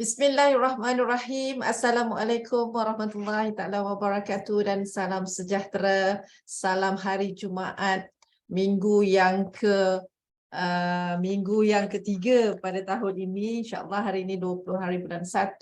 Bismillahirrahmanirrahim. Assalamualaikum warahmatullahi taala wabarakatuh dan salam sejahtera. Salam hari Jumaat minggu yang ketiga pada tahun ini. InsyaAllah hari ini 20 hari bulan 1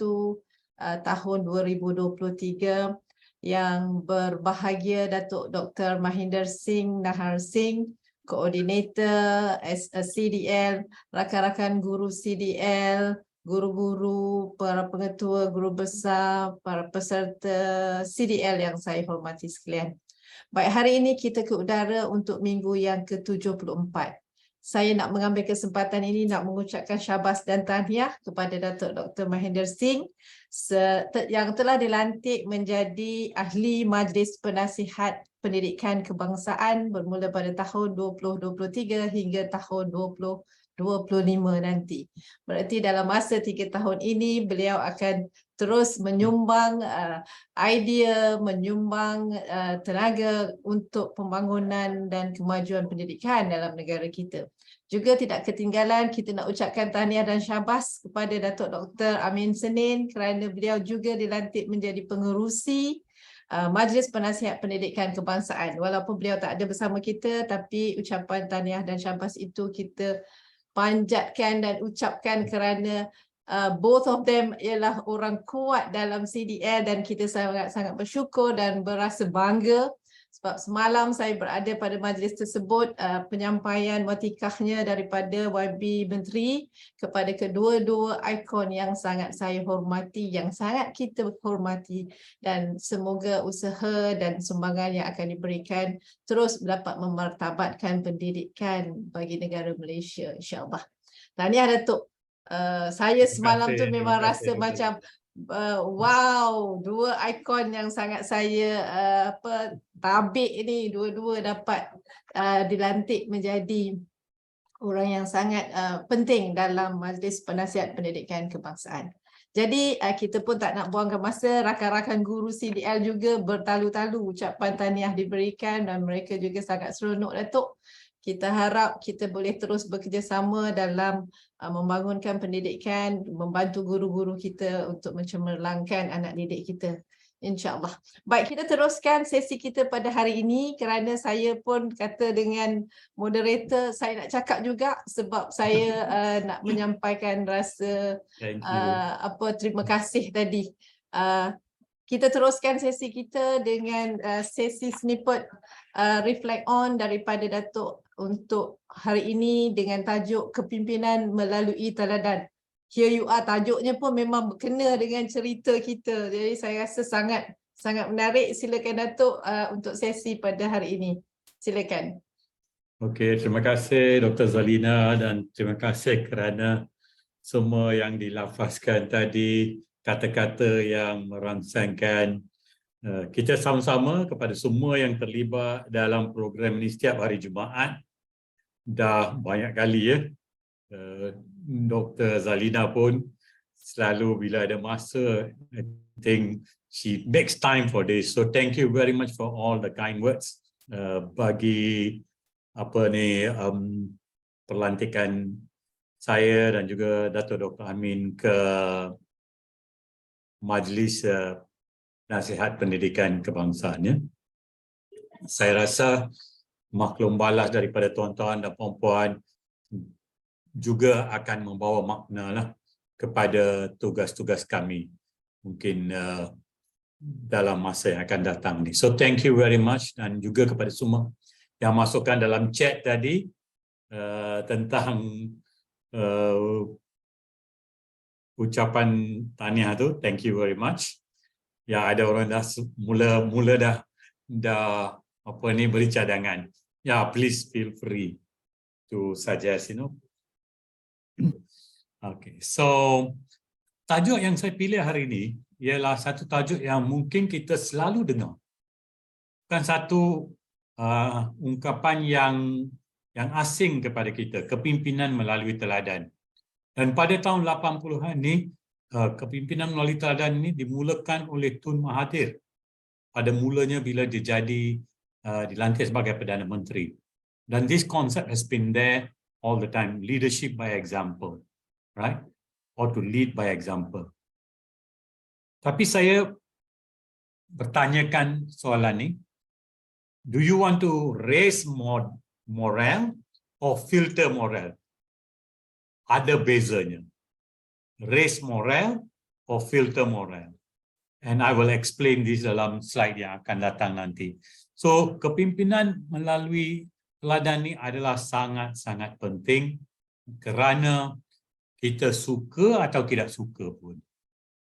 tahun 2023. Yang berbahagia Datuk Dr. Mahinder Singh Nahar Singh, Koordinator CDL, rakan-rakan guru CDL, guru-guru, para pengetua, guru besar, para peserta CDL yang saya hormati sekalian. Baik, hari ini kita ke udara untuk minggu yang ke-74. Saya nak mengambil kesempatan ini nak mengucapkan syabas dan tahniah kepada Datuk Dr. Mahinder Singh yang telah dilantik menjadi Ahli Majlis Penasihat Pendidikan Kebangsaan bermula pada tahun 2023 hingga tahun 2025 nanti. Berarti dalam masa 3 tahun ini beliau akan terus menyumbang idea, menyumbang tenaga untuk pembangunan dan kemajuan pendidikan dalam negara kita. Juga tidak ketinggalan kita nak ucapkan tahniah dan syabas kepada Datuk Dr. Amin Senin kerana beliau juga dilantik menjadi pengerusi Majlis Penasihat Pendidikan Kebangsaan. Walaupun beliau tak ada bersama kita, tapi ucapan tahniah dan syabas itu kita panjatkan dan ucapkan kerana both of them ialah orang kuat dalam CDL dan kita sangat-sangat bersyukur dan berasa bangga sebab semalam saya berada pada majlis tersebut, penyampaian watikahnya daripada YB Menteri kepada kedua-dua ikon yang sangat saya hormati, yang sangat kita hormati, dan semoga usaha dan sumbangan yang akan diberikan terus dapat memartabatkan pendidikan bagi negara Malaysia, insya-Allah. Tahniah Datuk. Saya semalam tu memang rasa macam wow, dua ikon yang sangat saya tabik ni, dua-dua dapat dilantik menjadi orang yang sangat penting dalam Majlis Penasihat Pendidikan Kebangsaan. Jadi kita pun tak nak buangkan masa, rakan-rakan guru CDL juga bertalu-talu ucapan tahniah diberikan dan mereka juga sangat seronok Datuk. Kita harap kita boleh terus bekerjasama dalam membangunkan pendidikan, membantu guru-guru kita untuk mencemerlangkan anak didik kita. InsyaAllah. Baik, kita teruskan sesi kita pada hari ini kerana saya pun kata dengan moderator, saya nak cakap juga sebab saya nak menyampaikan rasa terima kasih tadi. Kita teruskan sesi kita dengan sesi snippet reflect on daripada Datuk untuk hari ini dengan tajuk kepimpinan melalui teladan. Here you are, tajuknya pun memang berkena dengan cerita kita. Jadi saya rasa sangat menarik. Silakan Datuk untuk sesi pada hari ini. Silakan. Okey, terima kasih Dr. Zalina dan terima kasih kerana semua yang dilafazkan tadi, kata-kata yang merangsangkan kita sama-sama kepada semua yang terlibat dalam program ini setiap hari Jumaat. Dah banyak kali ya. Dr. Zalina pun selalu bila ada masa, I think she makes time for this. So thank you very much for all the kind words bagi perlantikan saya dan juga Datuk Dr. Amin ke Majlis Nasihat Pendidikan Kebangsaan. Ya. Saya rasa maklum balas daripada tuan-tuan dan puan-puan juga akan membawa makna lah kepada tugas-tugas kami mungkin dalam masa yang akan datang ni. So thank you very much dan juga kepada semua yang masukkan dalam chat tadi tentang ucapan tahniah tu. Thank you very much. Ya, ada orang dah mula dah beri cadangan. Ya, please feel free to suggest, Okay, so tajuk yang saya pilih hari ini ialah satu tajuk yang mungkin kita selalu dengar. Bukan satu ungkapan yang asing kepada kita, kepimpinan melalui teladan. Dan pada tahun 80-an ni, kepimpinan melalui teladan ini dimulakan oleh Tun Mahathir. Pada mulanya bila dia dilantik sebagai Perdana Menteri. Dan this concept has been there all the time, leadership by example, right? or to lead by example. Tapi saya bertanyakan soalan ni, do you want to raise morale or filter morale? Ada bezanya. Raise morale or filter morale. And I will explain this dalam slide yang akan datang nanti. So, kepimpinan melalui teladan ni adalah sangat-sangat penting kerana kita suka atau tidak suka pun.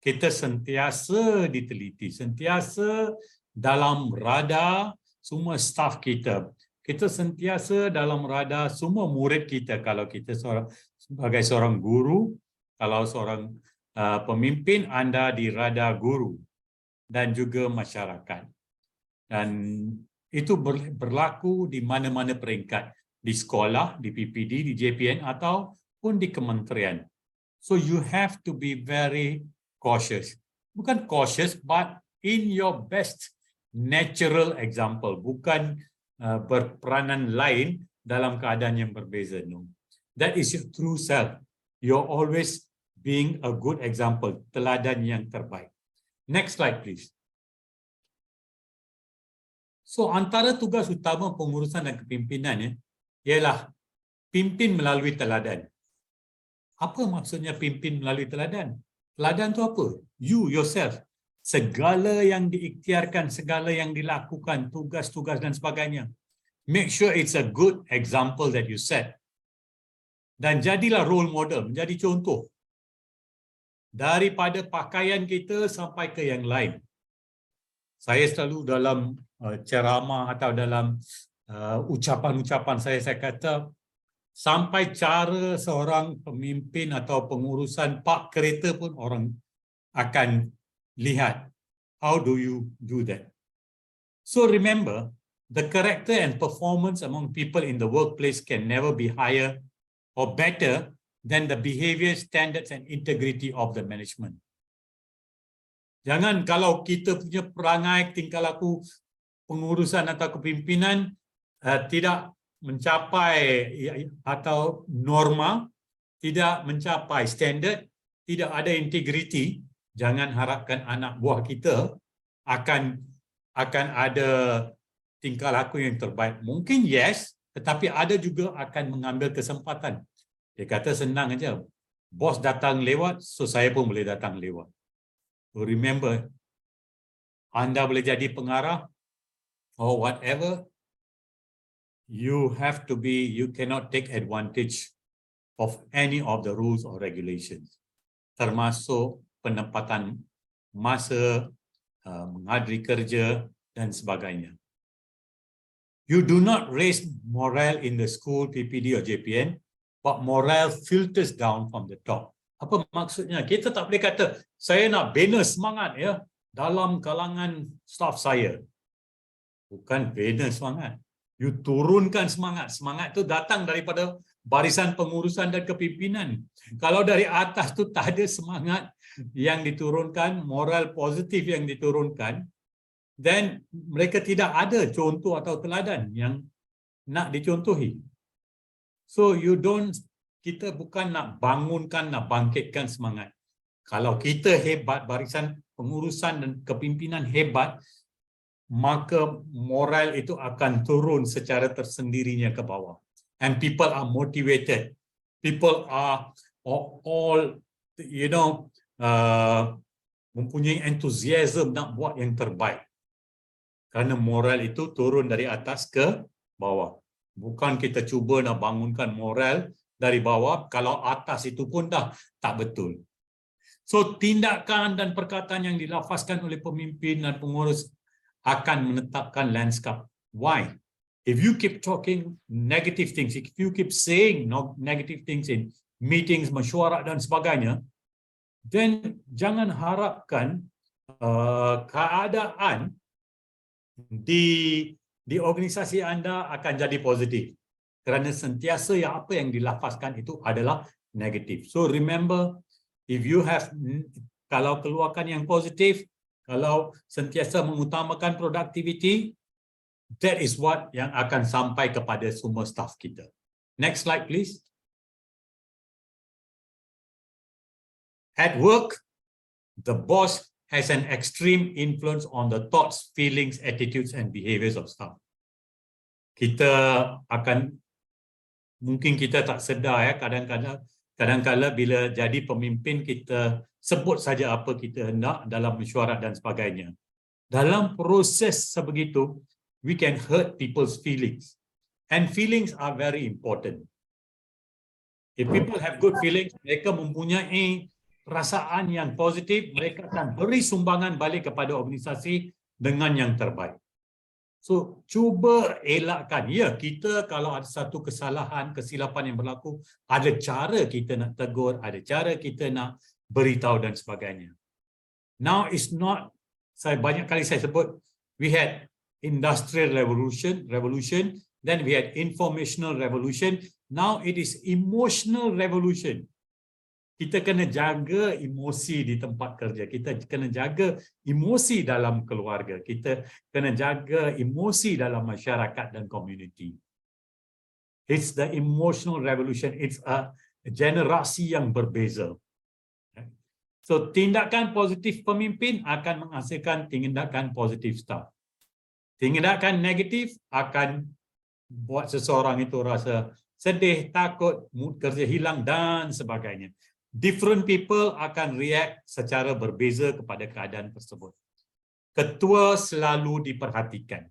Kita sentiasa diteliti, sentiasa dalam radar semua staf kita. Kita sentiasa dalam radar semua murid kita kalau kita sebagai seorang guru, kalau seorang pemimpin, anda di radar guru dan juga masyarakat. Dan itu berlaku di mana-mana peringkat, di sekolah, di PPD, di JPN ataupun di kementerian. So you have to be very cautious. Bukan cautious, but in your best natural example. Bukan berperanan lain dalam keadaan yang berbeza. No. That is your true self. You're always being a good example. Teladan yang terbaik. Next slide, please. So, antara tugas utama pengurusan dan kepimpinan ialah pimpin melalui teladan. Apa maksudnya pimpin melalui teladan? Teladan tu apa? You, yourself. Segala yang diikhtiarkan, segala yang dilakukan, tugas-tugas dan sebagainya. Make sure it's a good example that you set. Dan jadilah role model, menjadi contoh. Daripada pakaian kita sampai ke yang lain. Saya selalu dalam ceramah atau dalam ucapan-ucapan saya kata, sampai cara seorang pemimpin atau pengurusan park kereta pun orang akan lihat. How do you do that? So remember, the character and performance among people in the workplace can never be higher or better than the behavior, standards and integrity of the management. Jangan kalau kita punya perangai, tingkah laku pengurusan atau kepimpinan tidak mencapai atau norma, tidak mencapai standard, tidak ada integriti, jangan harapkan anak buah kita akan ada tingkah laku yang terbaik. Mungkin yes, tetapi ada juga akan mengambil kesempatan. Dia kata senang aja. Bos datang lewat, so saya pun boleh datang lewat. So remember, anda boleh jadi pengarah or whatever, you have to be, you cannot take advantage of any of the rules or regulations. Termasuk penempatan masa, menghadiri kerja dan sebagainya. You do not raise morale in the school, PPD or JPN, but morale filters down from the top. Apa maksudnya? Kita tak boleh kata, saya nak bina semangat ya dalam kalangan staf saya. Bukan bina semangat. You turunkan semangat. Semangat itu datang daripada barisan pengurusan dan kepimpinan. Kalau dari atas tu tak ada semangat yang diturunkan, moral positif yang diturunkan, then mereka tidak ada contoh atau teladan yang nak dicontohi. So kita bukan nak bangunkan, nak bangkitkan semangat. Kalau kita hebat, barisan pengurusan dan kepimpinan hebat, maka moral itu akan turun secara tersendirinya ke bawah. And people are motivated. People are all, mempunyai enthusiasm nak buat yang terbaik. Kerana moral itu turun dari atas ke bawah. Bukan kita cuba nak bangunkan moral dari bawah, kalau atas itu pun dah tak betul. So, tindakan dan perkataan yang dilafazkan oleh pemimpin dan pengurus akan menetapkan landscape. Why? If you keep talking negative things, if you keep saying negative things in meetings, mesyuarat dan sebagainya, then jangan harapkan keadaan di organisasi anda akan jadi positif. Kerana sentiasa apa yang dilafazkan itu adalah negatif. So remember, if you have, kalau keluarkan yang positif, kalau sentiasa mengutamakan productivity, that is what yang akan sampai kepada semua staf kita. Next slide please. At work, the boss has an extreme influence on the thoughts, feelings, attitudes, and behaviors of staff. Kita akan, mungkin kita tak sedar ya, kadang-kadang bila jadi pemimpin kita sebut saja apa kita hendak dalam mesyuarat dan sebagainya. Dalam proses sebegitu, we can hurt people's feelings. And feelings are very important. If people have good feelings, mereka mempunyai perasaan yang positif, mereka akan beri sumbangan balik kepada organisasi dengan yang terbaik. So, cuba elakkan. Ya, kita kalau ada satu kesalahan, kesilapan yang berlaku, ada cara kita nak tegur, ada cara kita nak beritahu dan sebagainya. Now, it's not, banyak kali saya sebut, we had industrial revolution, then we had informational revolution, now it is emotional revolution. Kita kena jaga emosi di tempat kerja. Kita kena jaga emosi dalam keluarga. Kita kena jaga emosi dalam masyarakat dan community. It's the emotional revolution. It's a generasi yang berbeza. So, tindakan positif pemimpin akan menghasilkan tindakan positif staff. Tindakan negatif akan buat seseorang itu rasa sedih, takut, mood kerja hilang dan sebagainya. Different people akan react secara berbeza kepada keadaan tersebut. Ketua selalu diperhatikan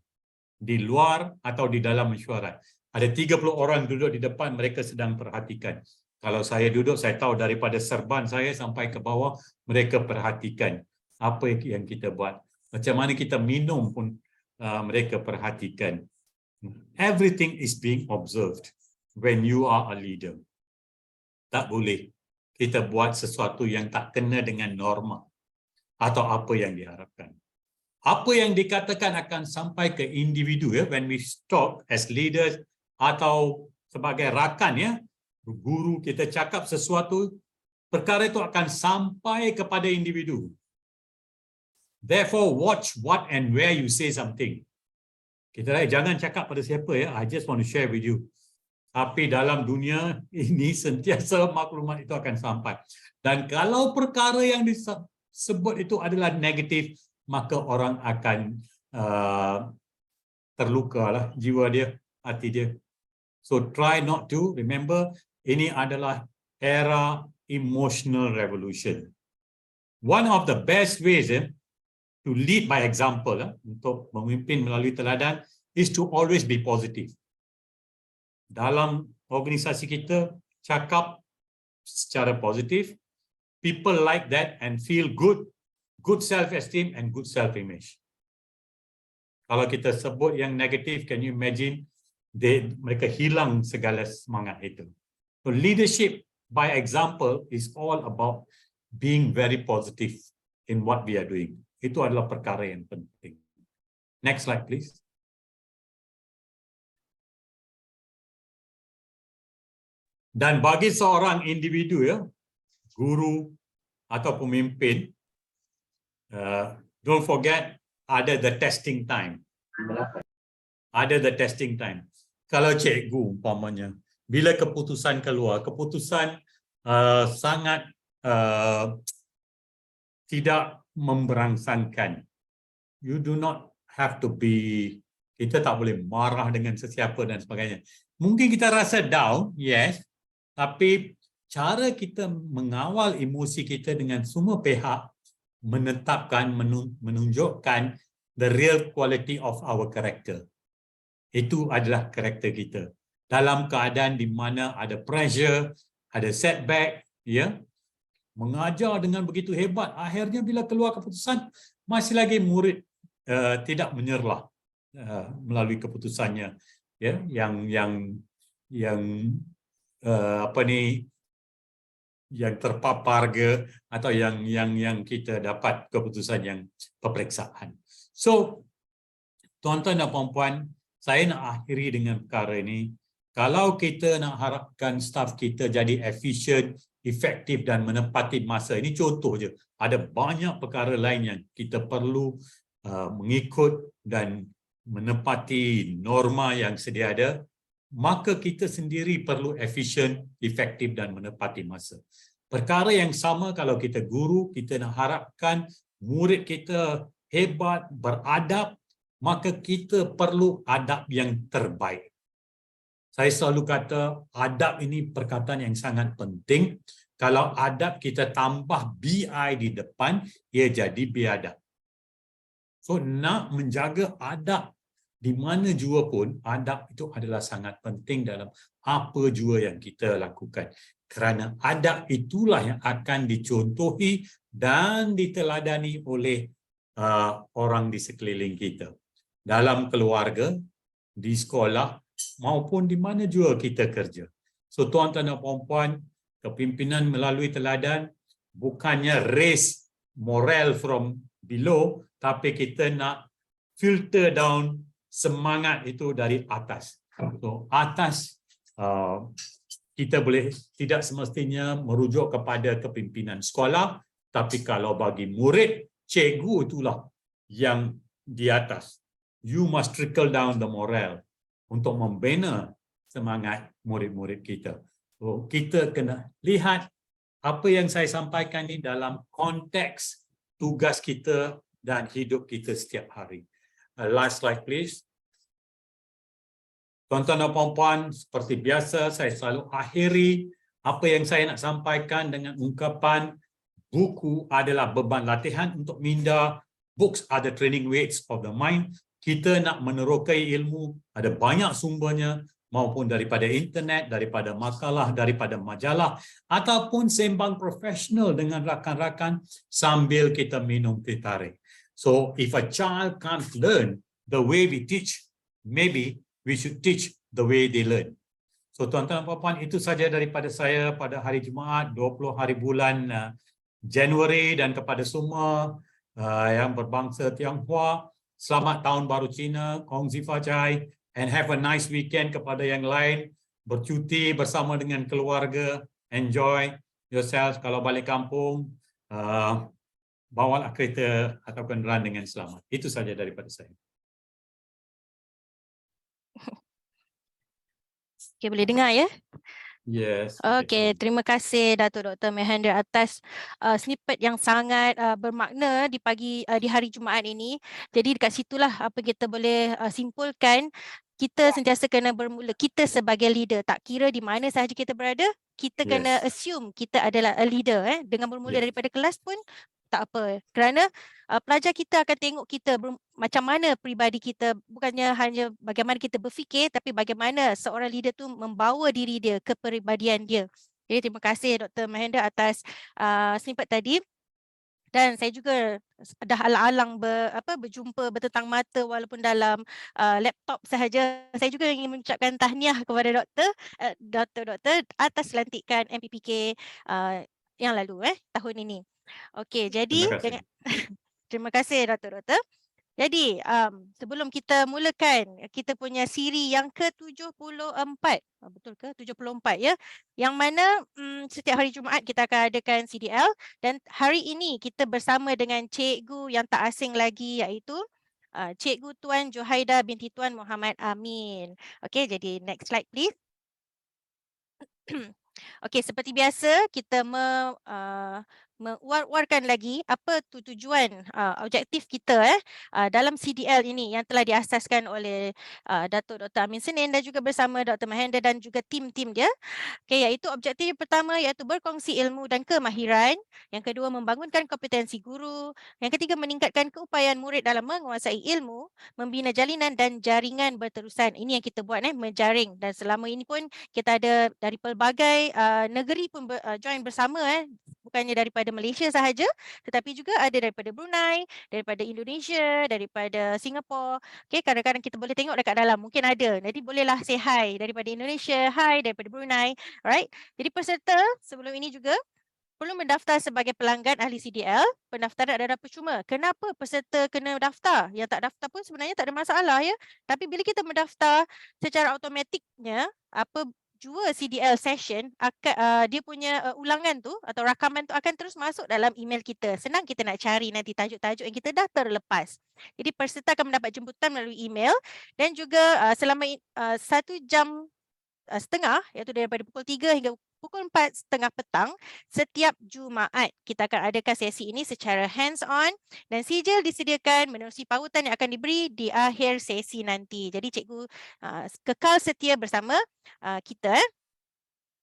di luar atau di dalam mesyuarat. Ada 30 orang duduk di depan, mereka sedang perhatikan. Kalau saya duduk, saya tahu daripada serban saya sampai ke bawah, mereka perhatikan apa yang kita buat. Macam mana kita minum pun mereka perhatikan. Everything is being observed when you are a leader. Tak boleh kita buat sesuatu yang tak kena dengan norma atau apa yang diharapkan. Apa yang dikatakan akan sampai ke individu ya, when we talk as leaders atau sebagai rakan ya, guru, kita cakap sesuatu, perkara itu akan sampai kepada individu. Therefore, watch what and where you say something. Kita jangan cakap pada siapa ya, I just want to share with you. Tapi dalam dunia ini sentiasa maklumat itu akan sampai. Dan kalau perkara yang disebut itu adalah negatif, maka orang akan terluka lah jiwa dia, hati dia. So try not to. Remember, ini adalah era emotional revolution. One of the best ways to lead by example, untuk memimpin melalui teladan, is to always be positive. Dalam organisasi kita, cakap secara positif, people like that and feel good self-esteem and good self-image. Kalau kita sebut yang negatif, can you imagine, mereka hilang segala semangat itu. So leadership by example is all about being very positive in what we are doing. Itu adalah perkara yang penting. Next slide, please. Dan bagi seorang individu ya, guru atau pemimpin, don't forget ada the testing time. Ada the testing time. Kalau cikgu umpamanya, bila keputusan keluar, keputusan sangat tidak memberangsangkan. You do not have to be, kita tak boleh marah dengan sesiapa dan sebagainya. Mungkin kita rasa down, yes. Tapi cara kita mengawal emosi kita dengan semua pihak menetapkan, menunjukkan the real quality of our character. Itu adalah karakter kita. Dalam keadaan di mana ada pressure, ada setback, ya, mengajar dengan begitu hebat, akhirnya bila keluar keputusan, masih lagi murid tidak menyerlah melalui keputusannya, ya, yang yang terpapar ke atau yang kita dapat keputusan yang peperiksaan. So, tuan-tuan dan puan-puan, saya nak akhiri dengan perkara ini. Kalau kita nak harapkan staf kita jadi efisien, efektif dan menepati masa, ini contoh je. Ada banyak perkara lain yang kita perlu mengikut dan menepati norma yang sedia ada. Maka kita sendiri perlu efisien, efektif dan menepati masa. Perkara yang sama kalau kita guru, kita nak harapkan murid kita hebat, beradab, maka kita perlu adab yang terbaik. Saya selalu kata adab ini perkataan yang sangat penting. Kalau adab kita tambah BI di depan, ia jadi biadab. So nak menjaga adab di mana jua pun, adab itu adalah sangat penting dalam apa jua yang kita lakukan. Kerana adab itulah yang akan dicontohi dan diteladani oleh orang di sekeliling kita. Dalam keluarga, di sekolah, maupun di mana jua kita kerja. So tuan-tuan dan puan-puan, kepimpinan melalui teladan bukannya raise moral from below, tapi kita nak filter down semangat itu dari atas. So atas kita boleh tidak semestinya merujuk kepada kepimpinan sekolah, tapi kalau bagi murid, cikgu itulah yang di atas. You must trickle down the moral untuk membina semangat murid-murid kita. So, kita kena lihat apa yang saya sampaikan ini dalam konteks tugas kita dan hidup kita setiap hari. Last slide please. Tuan-tuan dan puan-puan, seperti biasa saya selalu akhiri apa yang saya nak sampaikan dengan ungkapan buku adalah beban latihan untuk minda, books are the training weights of the mind. Kita nak menerokai ilmu, ada banyak sumbernya, maupun daripada internet, daripada makalah, daripada majalah, ataupun sembang profesional dengan rakan-rakan sambil kita minum teh tarik. So, if a child can't learn the way we teach, maybe we should teach the way they learn. So, tuan-tuan dan puan-puan, itu saja daripada saya pada hari Jumaat, 20 hari bulan Januari, dan kepada semua yang berbangsa Tionghoa, selamat tahun baru Cina, Kong Zi Fa Cai, and have a nice weekend kepada yang lain, bercuti bersama dengan keluarga, enjoy yourself. Kalau balik kampung, bawalah kereta atau kenderaan dengan selamat. Itu saja daripada saya. Okay, boleh dengar ya? Yes. Okey, terima kasih Datuk Dr. Mahendra atas snippet yang sangat bermakna di di hari Jumaat ini. Jadi dekat situlah apa kita boleh simpulkan, kita sentiasa kena bermula, kita sebagai leader, tak kira di mana sahaja kita berada, kita kena assume kita adalah a leader. Dengan bermula daripada kelas pun tak apa. Kerana pelajar kita akan tengok kita macam mana peribadi kita, bukannya hanya bagaimana kita berfikir, tapi bagaimana seorang leader tu membawa diri dia, kepribadian dia. Jadi terima kasih Dr. Mahendra atas snippet tadi. Dan saya juga dah alang-alang berjumpa bertetang mata walaupun dalam laptop sahaja. Saya juga ingin mengucapkan tahniah kepada doktor atas lantikan MPPK yang lalu tahun ini. Okey, jadi terima kasih Doktor. Jadi sebelum kita mulakan kita punya siri yang ke-74, betul ke 74 ya, yang mana setiap hari Jumaat kita akan adakan CDL, dan hari ini kita bersama dengan cikgu yang tak asing lagi, iaitu Cikgu Tuan Johaida binti Tuan Muhammad Amin. Okey, jadi next slide please. Okey, seperti biasa kita menguar-uarkan lagi apa tujuan objektif kita dalam CDL ini yang telah diasaskan oleh Datuk Dr. Amin Senin dan juga bersama Dr. Mahendra dan juga tim-tim dia. Okay, iaitu objektif pertama iaitu berkongsi ilmu dan kemahiran. Yang kedua, membangunkan kompetensi guru. Yang ketiga, meningkatkan keupayaan murid dalam menguasai ilmu, membina jalinan dan jaringan berterusan. Ini yang kita buat menjaring, dan selama ini pun kita ada dari pelbagai negeri pun join bersama bukannya daripada Malaysia sahaja, tetapi juga ada daripada Brunei, daripada Indonesia, daripada Singapura. Okay, kadang-kadang kita boleh tengok dekat dalam, mungkin ada. Jadi bolehlah say hi daripada Indonesia, hi daripada Brunei. Alright. Jadi peserta sebelum ini juga perlu mendaftar sebagai pelanggan ahli CDL. Pendaftaran adalah percuma. Kenapa peserta kena daftar? Yang tak daftar pun sebenarnya tak ada masalah ya. Tapi bila kita mendaftar, secara automatiknya apa jua CDL session akan dia punya ulangan tu atau rakaman tu akan terus masuk dalam email kita. Senang kita nak cari nanti tajuk-tajuk yang kita dah terlepas. Jadi peserta akan mendapat jemputan melalui email, dan juga selama 1 jam setengah, iaitu daripada pukul 3 hingga pukul 4:30 petang setiap Jumaat. Kita akan adakan sesi ini secara hands-on dan sijil disediakan menerusi pautan yang akan diberi di akhir sesi nanti. Jadi cikgu kekal setia bersama kita.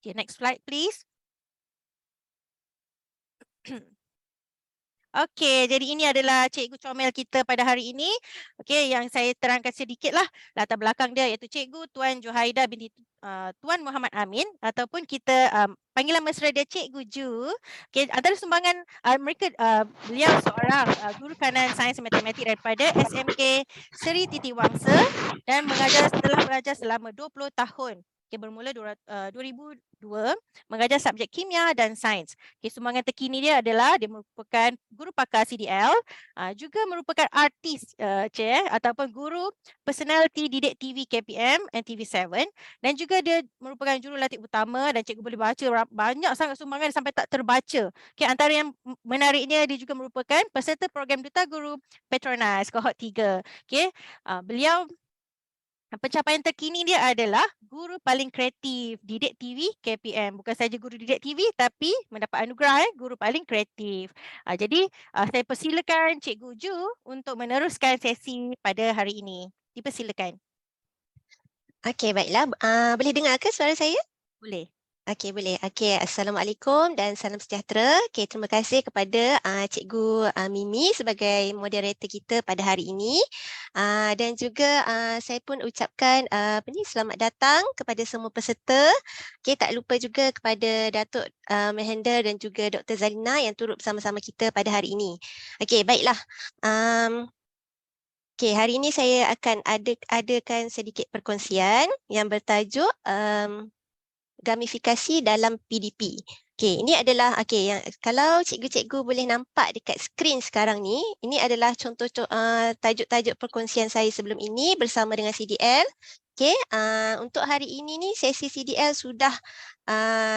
Okay, next slide please. Okey, jadi ini adalah cikgu comel kita pada hari ini. Okey, yang saya terangkan sedikitlah latar belakang dia, iaitu Cikgu Tuan Johaida binti Tuan Muhammad Amin, ataupun kita panggilan mesra dia Cikgu Ju. Okey, antara sumbangan beliau seorang guru kanan sains matematik daripada SMK Seri Titiwangsa dan telah mengajar selama 20 tahun. Okay, bermula 2002 mengajar subjek kimia dan sains. Okay, sumbangan terkini dia adalah dia merupakan guru pakar CDL, juga merupakan artis ataupun guru personality didik TV KPM and TV7, dan juga dia merupakan jurulatih utama dan cikgu boleh baca banyak sangat sumbangan sampai tak terbaca. Okay, antara yang menariknya dia juga merupakan peserta program Duta Guru Petronas Kohort 3. Okay, beliau pencapaian terkini dia adalah guru paling kreatif didik TV KPM. Bukan saja guru didik TV tapi mendapat anugerah guru paling kreatif. Jadi saya persilakan Cikgu Ju untuk meneruskan sesi pada hari ini. Dipersilakan. Okey, baiklah. Boleh dengar ke suara saya? Boleh. Okey, boleh. Okey, Assalamualaikum dan salam sejahtera. Okey, terima kasih kepada Cikgu Mimi sebagai moderator kita pada hari ini. Dan juga saya pun ucapkan selamat datang kepada semua peserta. Okey, tak lupa juga kepada Datuk Mahendra dan juga Dr. Zalina yang turut bersama-sama kita pada hari ini. Okey, baiklah. Okey, hari ini saya akan adakan sedikit perkongsian yang bertajuk gamifikasi dalam PDP. Okey, ini adalah yang kalau cikgu-cikgu boleh nampak dekat skrin sekarang ni, ini adalah contoh tajuk-tajuk perkongsian saya sebelum ini bersama dengan CDL. Okey, untuk hari ini ni sesi CDL sudah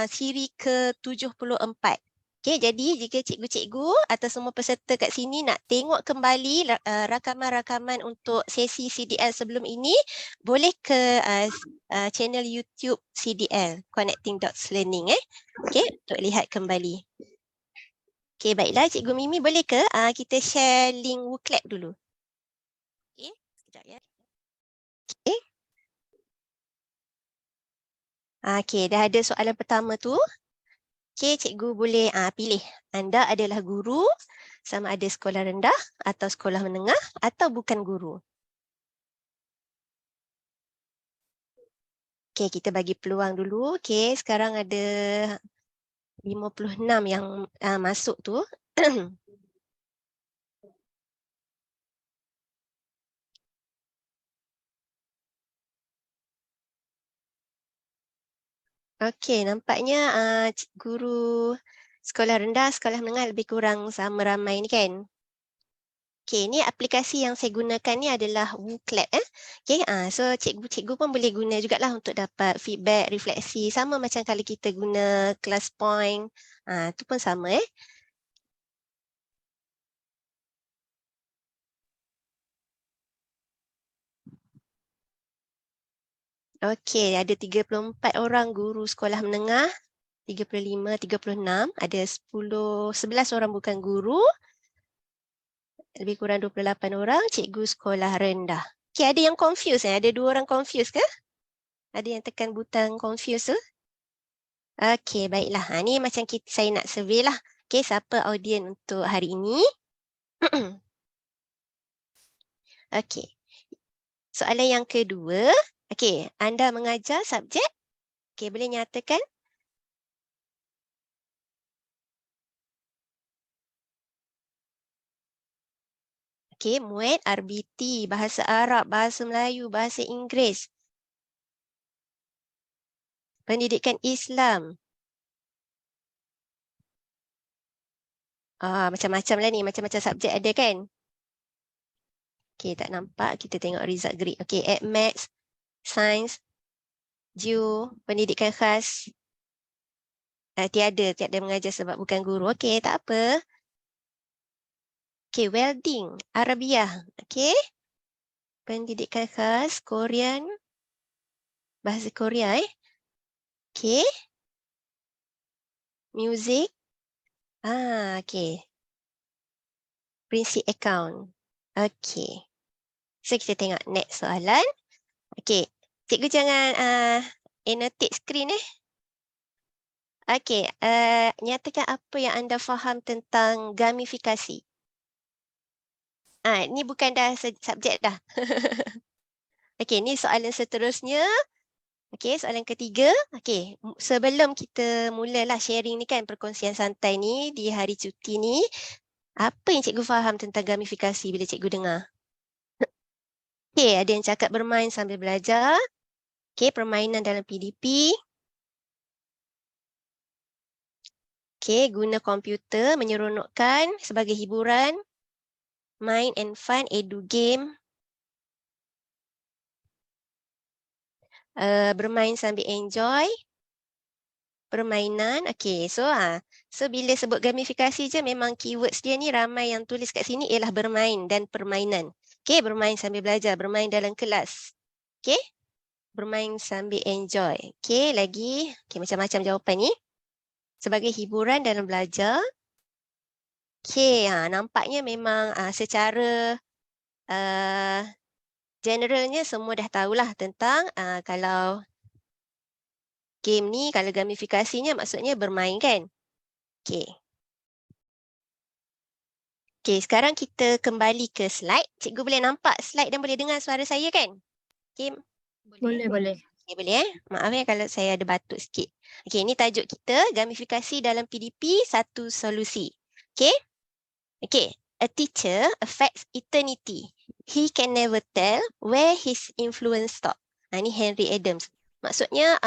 siri ke-74. Okey, jadi jika cikgu-cikgu atau semua peserta kat sini nak tengok kembali rakaman-rakaman untuk sesi CDL sebelum ini, boleh ke channel YouTube CDL, Connecting Dots Learning. Okey, untuk lihat kembali. Okey, baiklah Cikgu Mimi, boleh ke kita share link WooClap dulu? Okey, sekejap ya. Okey. Okey, dah ada soalan pertama tu. Okey, cikgu boleh pilih anda adalah guru, sama ada sekolah rendah atau sekolah menengah atau bukan guru. Okey, kita bagi peluang dulu. Okey, sekarang ada 56 yang masuk tu. Okey, nampaknya guru sekolah rendah, sekolah menengah lebih kurang sama ramai ni kan? Okey, ni aplikasi yang saya gunakan ni adalah WooClap. Okey, so cikgu-cikgu pun boleh guna jugalah untuk dapat feedback, refleksi. Sama macam kalau kita guna ClassPoint, tu pun sama. Okey, ada 34 orang guru sekolah menengah, 35, 36, ada 11 orang bukan guru, lebih kurang 28 orang cikgu sekolah rendah. Okey, ada yang confused ada 2 orang confused ke? Ada yang tekan butang confused tu? Okey, baiklah. Ni macam saya nak survey lah. Okey, siapa audien untuk hari ini? Okey. Soalan yang kedua. Okey, anda mengajar subjek? Okey, boleh nyatakan? Okey, MUET, RBT, Bahasa Arab, Bahasa Melayu, Bahasa Inggeris. Pendidikan Islam. Macam-macam lah ni, macam-macam subjek ada kan? Okey, tak nampak. Kita tengok result grade. Okey, Ed Maths, Sains, Geo, Pendidikan Khas. Tiada mengajar sebab bukan guru. Okey, tak apa. Okey, Welding, Arabiah. Okey. Pendidikan Khas, Korean, Bahasa Korea. Okey. music. Okay. Prinsip account. Okay. So kita tengok next soalan. Okay. Cikgu jangan annotate screen Okay. Nyatakan apa yang anda faham tentang gamifikasi. Ni bukan dah subjek dah. Okay, ni soalan seterusnya. Okay, soalan ketiga. Okay, sebelum kita mulalah sharing ni kan, perkongsian santai ni di hari cuti ni, apa yang cikgu faham tentang gamifikasi bila cikgu dengar? Okay, ada yang cakap bermain sambil belajar. Okay, permainan dalam PDP. Okay, guna komputer menyeronokkan sebagai hiburan. Mind and fun, edu game. Bermain sambil enjoy. Permainan. Okay, so bila sebut gamifikasi je memang keywords dia ni ramai yang tulis kat sini ialah bermain dan permainan. Okay, bermain sambil belajar, bermain dalam kelas. Okay, bermain sambil enjoy. Okay, lagi. Okay, macam-macam jawapan ni. Sebagai hiburan dalam belajar. Okay, nampaknya memang secara generalnya semua dah tahulah tentang kalau game ni, kalau gamifikasinya maksudnya bermain kan. Okay. Okay, sekarang kita kembali ke slide. Cikgu boleh nampak slide dan boleh dengar suara saya kan? Okay. Boleh. Okay, boleh Maaf kalau saya ada batuk sikit. Okay, ini tajuk kita, gamifikasi dalam PDP, satu solusi. Okay. Okay, a teacher affects eternity. He can never tell where his influence stop. Ini Henry Adams. Maksudnya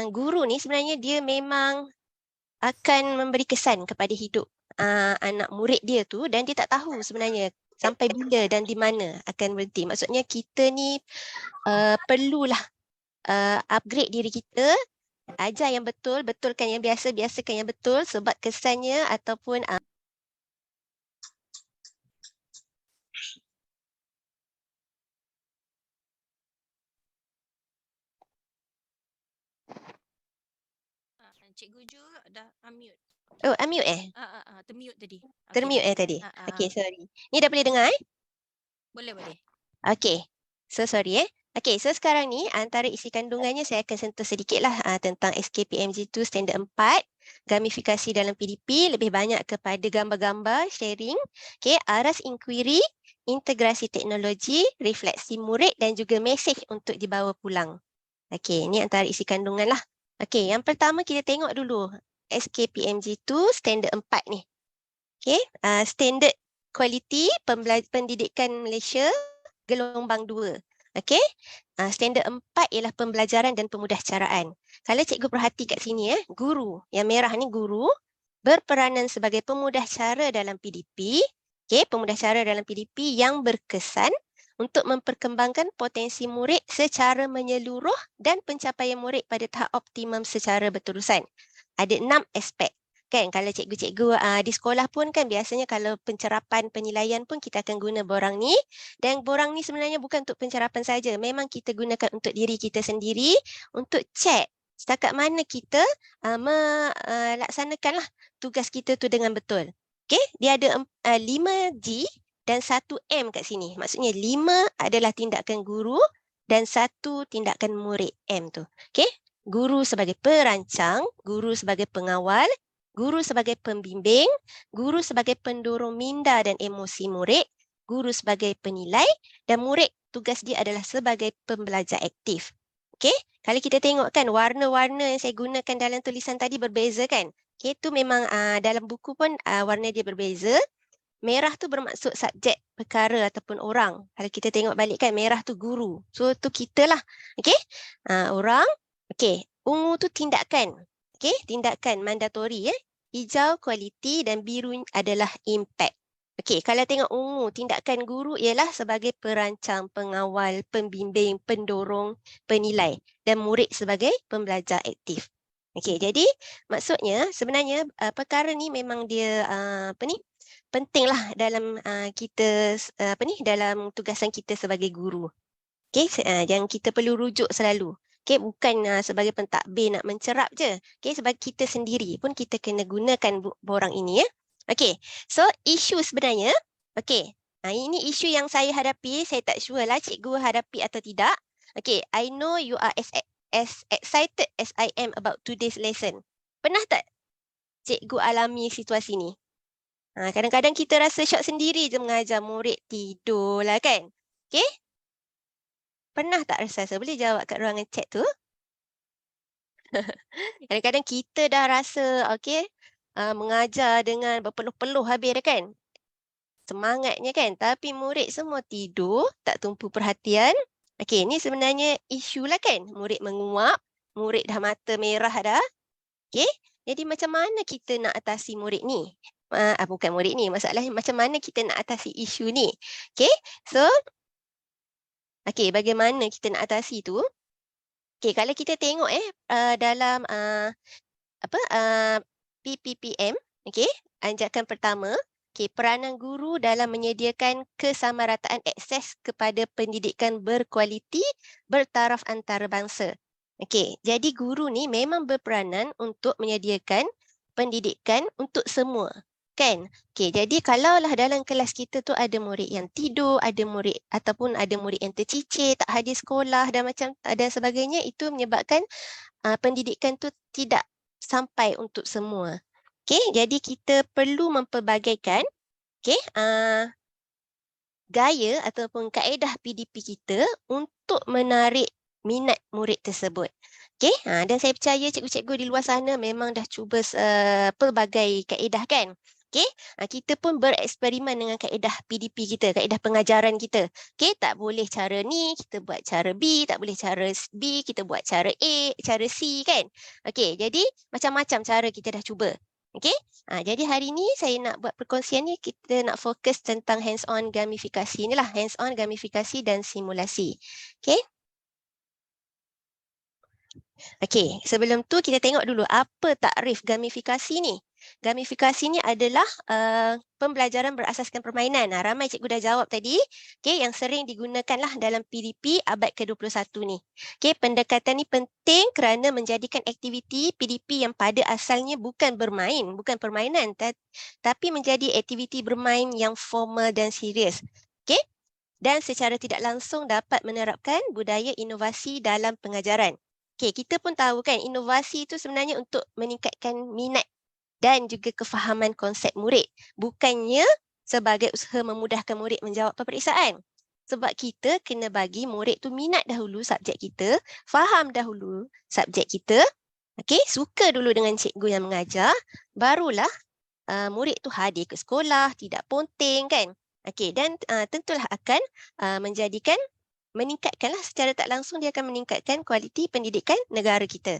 guru ni sebenarnya dia memang akan memberi kesan kepada hidup anak murid dia tu dan dia tak tahu sebenarnya sampai bila dan di mana akan berhenti. Maksudnya kita ni perlulah upgrade diri kita, ajar yang betul, betulkan yang biasa, biasakan yang betul sebab kesannya ataupun Cikgu Ju dah unmute. Oh, unmute Termute tadi. Termute tadi. Okay, sorry. Ni dah boleh dengar Boleh. Okay. So, sorry Okay, so sekarang ni antara isi kandungannya saya akan sentuh sedikit lah tentang SKPMG2 Standard 4. Gamifikasi dalam PDP, lebih banyak kepada gambar-gambar, sharing. Okay, aras inquiry, integrasi teknologi, refleksi murid dan juga mesej untuk dibawa pulang. Okay, ni antara isi kandungan lah. Okay, yang pertama kita tengok dulu SKPMG2 Standard 4 ni. Okay, Standard Quality Pendidikan Malaysia Gelombang 2. Okay, Standard 4 ialah pembelajaran dan pemudahcaraan. Kalau cikgu perhati kat sini guru, yang merah ni guru berperanan sebagai pemudahcara dalam PDP. Okay, pemudahcara dalam PDP yang berkesan untuk memperkembangkan potensi murid secara menyeluruh dan pencapaian murid pada tahap optimum secara berterusan. Ada 6 aspek. Kan, kalau cikgu-cikgu di sekolah pun kan biasanya kalau pencerapan penilaian pun kita akan guna borang ni. Dan borang ni sebenarnya bukan untuk pencerapan saja. Memang kita gunakan untuk diri kita sendiri untuk cek setakat mana kita melaksanakanlah tugas kita tu dengan betul. Okay, dia ada 5G dan 1M kat sini. Maksudnya 5 adalah tindakan guru dan 1 tindakan murid M tu. Okay, guru sebagai perancang, guru sebagai pengawal, guru sebagai pembimbing, guru sebagai pendorong minda dan emosi murid, guru sebagai penilai dan murid tugas dia adalah sebagai pembelajar aktif. Okay, kalau kita tengok kan warna-warna yang saya gunakan dalam tulisan tadi berbeza kan. Okay, tu memang dalam buku pun warna dia berbeza. Merah tu bermaksud subjek, perkara ataupun orang. Kalau kita tengok balik kan merah tu guru. So tu kita lah. Okay, orang. Okay, ungu tu tindakan. Okay, tindakan mandatori Hijau kualiti dan biru adalah impact. Okey, kalau tengok ungu, tindakan guru ialah sebagai perancang, pengawal, pembimbing, pendorong, penilai dan murid sebagai pembelajar aktif. Okey, jadi maksudnya sebenarnya perkara ni memang dia pentinglah dalam kita dalam tugasan kita sebagai guru. Okey, yang kita perlu rujuk selalu. Okay, bukan sebagai pentadbir nak mencerap je. Okay, sebagai kita sendiri pun kita kena gunakan borang ini ya. Okay, so isu sebenarnya, okay, ini isu yang saya hadapi, saya tak sure lah cikgu hadapi atau tidak. Okay, I know you are as excited as I am about today's lesson. Pernah tak cikgu alami situasi ni? Kadang-kadang kita rasa syok sendiri je mengajar murid tidur lah kan. Okay? Pernah tak rasa? Boleh jawab kat ruangan chat tu? Kadang-kadang kita dah rasa okay, mengajar dengan berpeluh-peluh habis dah kan. Semangatnya kan. Tapi murid semua tidur, tak tumpu perhatian. Okay, ni sebenarnya isu lah kan. Murid menguap, murid dah mata merah dah. Okay, jadi macam mana kita nak atasi murid ni? Bukan murid ni, masalahnya macam mana kita nak atasi isu ni? Okay, so okay, bagaimana kita nak atasi tu? Okay, kalau kita tengok dalam PPPM, okay, anjakan pertama, okay, peranan guru dalam menyediakan kesamarataan akses kepada pendidikan berkualiti bertaraf antarabangsa. Okay, jadi guru ni memang berperanan untuk menyediakan pendidikan untuk semua. Kan? Okay, jadi kalaulah dalam kelas kita tu ada murid yang tidur, ada murid ataupun ada murid yang tercicir, tak hadir sekolah dan sebagainya, itu menyebabkan pendidikan tu tidak sampai untuk semua. Okay, jadi kita perlu mempelbagaikan gaya ataupun kaedah PDP kita untuk menarik minat murid tersebut. Okay, dan saya percaya cikgu-cikgu di luar sana memang dah cuba pelbagai kaedah kan. Okay, kita pun bereksperimen dengan kaedah PDP kita, kaedah pengajaran kita. Okay, tak boleh cara ni, kita buat cara B, tak boleh cara B, kita buat cara A, cara C kan. Okay, jadi macam-macam cara kita dah cuba. Okay, jadi hari ni saya nak buat perkongsian ni, kita nak fokus tentang hands-on gamifikasi ni lah, hands-on gamifikasi dan simulasi. Okay. Okay, sebelum tu kita tengok dulu apa takrif gamifikasi ni. Gamifikasi ni adalah pembelajaran berasaskan permainan. Ramai cikgu dah jawab tadi. Okay, yang sering digunakanlah dalam PDP abad ke-21 ni. Okay, pendekatan ni penting kerana menjadikan aktiviti PDP yang pada asalnya bukan bermain, bukan permainan, tapi menjadi aktiviti bermain yang formal dan serius. Okay, dan secara tidak langsung dapat menerapkan budaya inovasi dalam pengajaran. Okay, kita pun tahu kan inovasi itu sebenarnya untuk meningkatkan minat dan juga kefahaman konsep murid. Bukannya sebagai usaha memudahkan murid menjawab peperiksaan. Sebab kita kena bagi murid tu minat dahulu subjek kita, faham dahulu subjek kita, okay, suka dulu dengan cikgu yang mengajar, barulah murid tu hadir ke sekolah, tidak ponteng kan. Okay, dan tentulah akan meningkatkanlah secara tak langsung, dia akan meningkatkan kualiti pendidikan negara kita.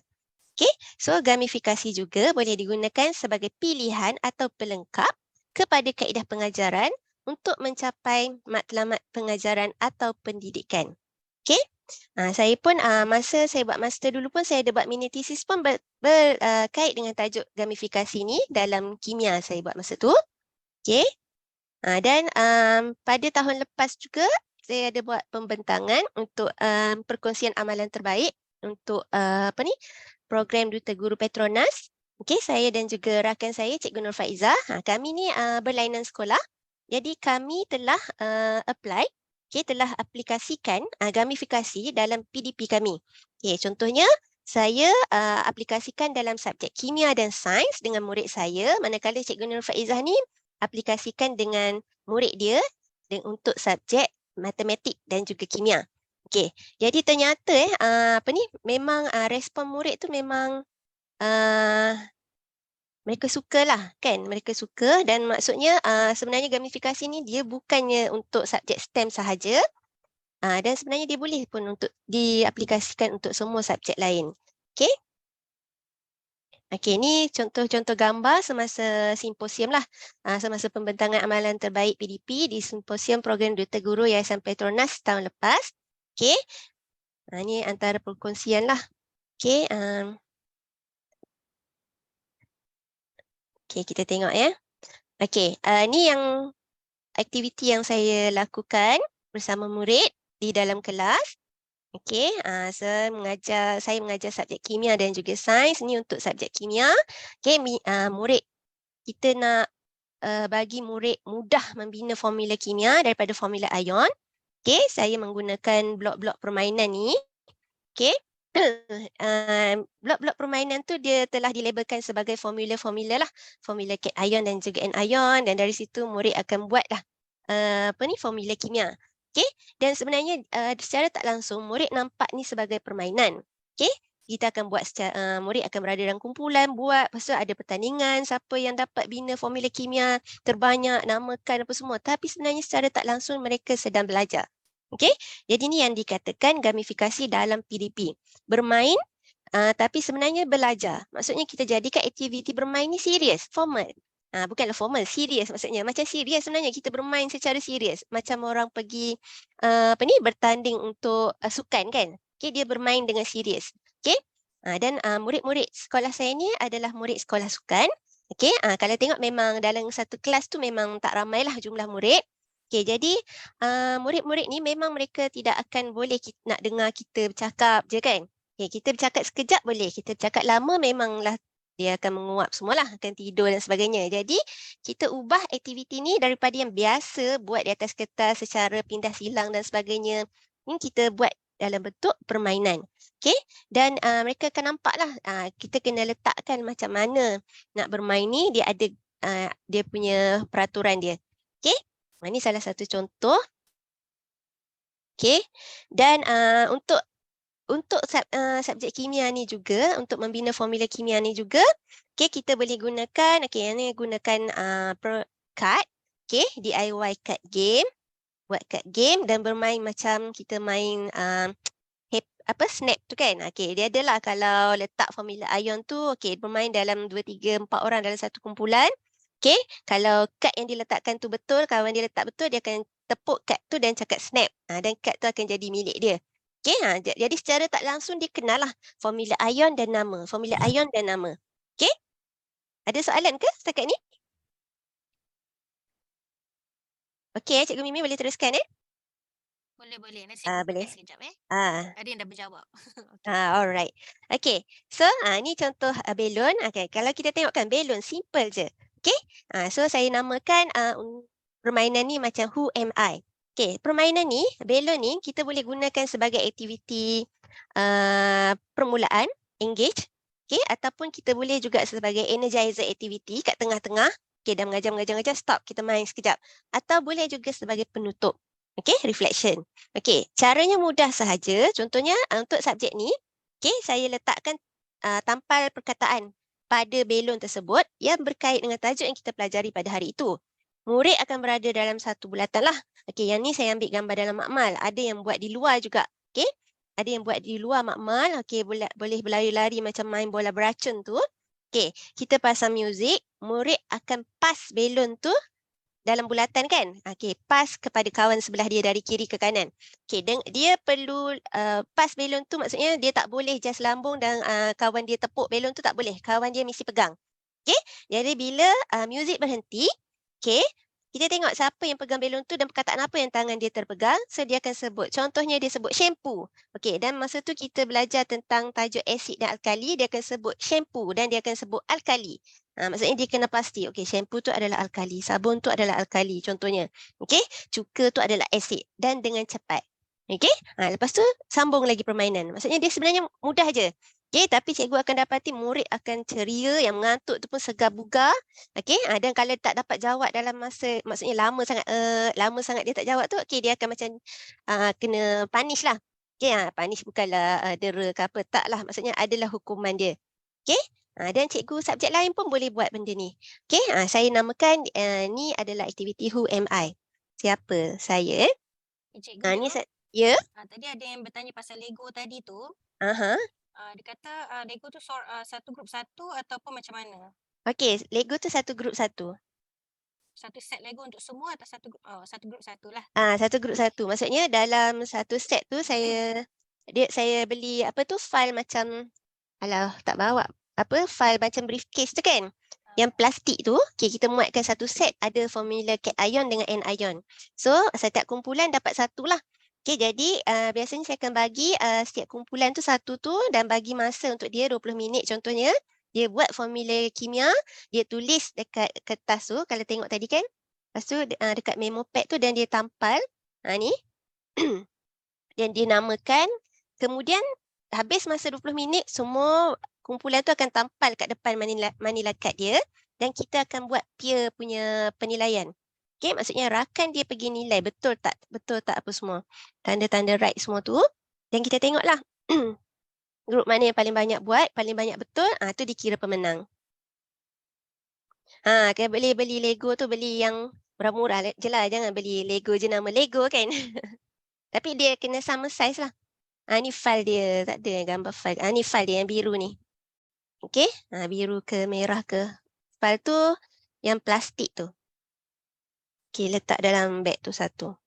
Okay, so gamifikasi juga boleh digunakan sebagai pilihan atau pelengkap kepada kaedah pengajaran untuk mencapai matlamat pengajaran atau pendidikan. Okay, saya pun masa saya buat master dulu pun saya ada buat mini thesis pun berkait dengan tajuk gamifikasi ni dalam kimia saya buat masa tu. Okay, dan pada tahun lepas juga saya ada buat pembentangan untuk perkongsian amalan terbaik untuk program Duta Guru Petronas. Okay, saya dan juga rakan saya, Cikgu Nur Faizah. Kami ni berlainan sekolah. Jadi kami telah apply, telah aplikasikan gamifikasi dalam PDP kami. Okay, contohnya, saya aplikasikan dalam subjek kimia dan sains dengan murid saya, manakala Cikgu Nur Faizah ni aplikasikan dengan murid dia untuk subjek matematik dan juga kimia. Okey, jadi ternyata memang respon murid tu memang mereka sukalah kan, mereka suka, dan maksudnya sebenarnya gamifikasi ni dia bukannya untuk subjek STEM sahaja, dan sebenarnya dia boleh pun untuk diaplikasikan untuk semua subjek lain. Okey. Okey, ni contoh-contoh gambar semasa simposium lah. Semasa pembentangan amalan terbaik PDP di simposium program Duta Guru Yayasan Petronas tahun lepas. Okey, ni antara perkongsian lah. Okey, kita tengok ya. Okey, ni yang aktiviti yang saya lakukan bersama murid di dalam kelas. Okey, saya mengajar subjek kimia dan juga sains. Ni untuk subjek kimia. Okey, murid kita nak bagi murid mudah membina formula kimia daripada formula ion. Okey, saya menggunakan blok-blok permainan ni. Okey. Blok-blok permainan tu dia telah dilabelkan sebagai formula-formula lah. Formula cation dan juga anion, dan dari situ murid akan buatlah formula kimia. Okey, dan sebenarnya secara tak langsung murid nampak ni sebagai permainan. Okey, kita akan buat murid akan berada dalam kumpulan, buat, lepas tu ada pertandingan, siapa yang dapat bina formula kimia terbanyak, namakan apa semua. Tapi sebenarnya secara tak langsung mereka sedang belajar. Okey, jadi ni yang dikatakan gamifikasi dalam PDP. Bermain tapi sebenarnya belajar. Maksudnya kita jadikan aktiviti bermain ni serius, formal. Bukanlah formal, serius maksudnya. Macam serius sebenarnya kita bermain secara serius. Macam orang pergi bertanding untuk sukan kan. Okey, dia bermain dengan serius. Okey. Dan murid-murid sekolah saya ni adalah murid sekolah sukan. Okey, kalau tengok memang dalam satu kelas tu memang tak ramailah jumlah murid. Okey, jadi murid-murid ni memang mereka tidak akan boleh nak dengar kita bercakap je kan. Okay, kita bercakap sekejap boleh, kita bercakap lama memanglah dia akan menguap semualah, akan tidur dan sebagainya. Jadi kita ubah aktiviti ni daripada yang biasa buat di atas kertas secara pindah silang dan sebagainya. Ni kita buat dalam bentuk permainan. Okay, dan mereka akan nampaklah kita kena letakkan macam mana nak bermain ni, dia ada dia punya peraturan dia. Okay. Ini salah satu contoh. Okey. Dan untuk subjek kimia ni juga, untuk membina formula kimia ni juga, okey, kita boleh gunakan, okey, yang ni gunakan card, okey, DIY card game, buat card game dan bermain macam kita main snap tu kan. Okey, dia adalah kalau letak formula ion tu, okey, bermain dalam 2, 3, 4 orang dalam satu kumpulan. Okey, kalau kad yang diletakkan tu betul, kawan dia letak betul, dia akan tepuk kad tu dan cakap snap. Dan kad tu akan jadi milik dia. Okey, jadi secara tak langsung dia kenal lah formula ion dan nama. Formula ion dan nama. Okey? Ada soalan ke setakat ni? Okey, Cikgu Mimi boleh teruskan Boleh. Nanti boleh. sekejap Ada yang dah berjawab. Alright. Okay. So, ni contoh belon. Okay. Kalau kita tengokkan belon, simple je. Okay. So, saya namakan permainan ni macam Who Am I? Okay. Permainan ni, belon ni, kita boleh gunakan sebagai aktiviti permulaan, engage. Okay. Ataupun kita boleh juga sebagai energizer activity kat tengah-tengah. Okay. Dah mengajar, stop. Kita main sekejap. Atau boleh juga sebagai penutup. Okay, reflection. Okay, caranya mudah sahaja. Contohnya untuk subjek ni, okay, saya letakkan tampal perkataan pada belon tersebut yang berkait dengan tajuk yang kita pelajari pada hari itu. Murid akan berada dalam satu bulatan lah. Okay, yang ni saya ambil gambar dalam makmal. Ada yang buat di luar juga. Okay, ada yang buat di luar makmal. Okay, boleh berlari-lari macam main bola beracun tu. Okay, kita pasang muzik. Murid akan pas belon tu dalam bulatan kan. Okey, pas kepada kawan sebelah dia dari kiri ke kanan. Okey, dia perlu pas belon tu, maksudnya dia tak boleh just lambung dan kawan dia tepuk belon tu, tak boleh. Kawan dia mesti pegang. Okey, jadi bila muzik berhenti, okey, kita tengok siapa yang pegang belon tu dan perkataan apa yang tangan dia terpegang. So dia akan sebut. Contohnya dia sebut shampoo. Okey, dan masa tu kita belajar tentang tajuk asid dan alkali, dia akan sebut shampoo dan dia akan sebut alkali. Maksudnya dia kena pasti, okey, shampoo tu adalah alkali, sabun tu adalah alkali contohnya. Okey, cuka tu adalah asid dan dengan cepat. Okey, lepas tu sambung lagi permainan. Maksudnya dia sebenarnya mudah je. Okey, tapi cikgu akan dapati murid akan ceria, yang mengantuk tu pun segar bugar. Okey, dan kalau tak dapat jawab dalam masa, maksudnya lama sangat dia tak jawab tu, okey, dia akan macam kena punish lah. Okey, punish bukanlah dera ke apa, tak lah, maksudnya adalah hukuman dia. Okey. Dan cikgu subjek lain pun boleh buat benda ni. Okey, saya namakan ni adalah aktiviti Who Am I? Siapa saya? Cikgu, Ni ya. tadi ada yang bertanya pasal Lego tadi tu. Dia kata Lego tu satu grup satu ataupun macam mana? Okey, Lego tu satu grup satu. Satu set Lego untuk semua atau satu grup satu lah? Satu grup satu. Maksudnya dalam satu set tu saya beli file macam, tak bawa. File macam briefcase tu kan, yang plastik tu. Okay, kita muatkan satu set, ada formula cation dengan anion. So setiap kumpulan dapat satu lah. Okey, jadi biasanya saya akan bagi setiap kumpulan tu satu tu dan bagi masa untuk dia 20 minit contohnya. Dia buat formula kimia, dia tulis dekat kertas tu kalau tengok tadi kan. Lepas tu dekat memo pad tu dan dia tampal. Ni. Dan dia namakan. Kemudian habis masa 20 minit semua kumpulan tu akan tampal kat depan manila card dia dan kita akan buat peer punya penilaian. Okey, maksudnya rakan dia pergi nilai betul tak apa semua. Tanda-tanda right semua tu dan kita tengoklah grup mana yang paling banyak buat, paling banyak betul, tu dikira pemenang. Kalau beli Lego tu beli yang murah-murah je lah, jangan beli Lego je nama Lego kan. Tapi dia kena sama size lah. Ni file dia, tak ada gambar file. Ni file dia yang biru ni. Okey, biru ke merah ke. File tu yang plastik tu. Okey, letak dalam beg tu satu.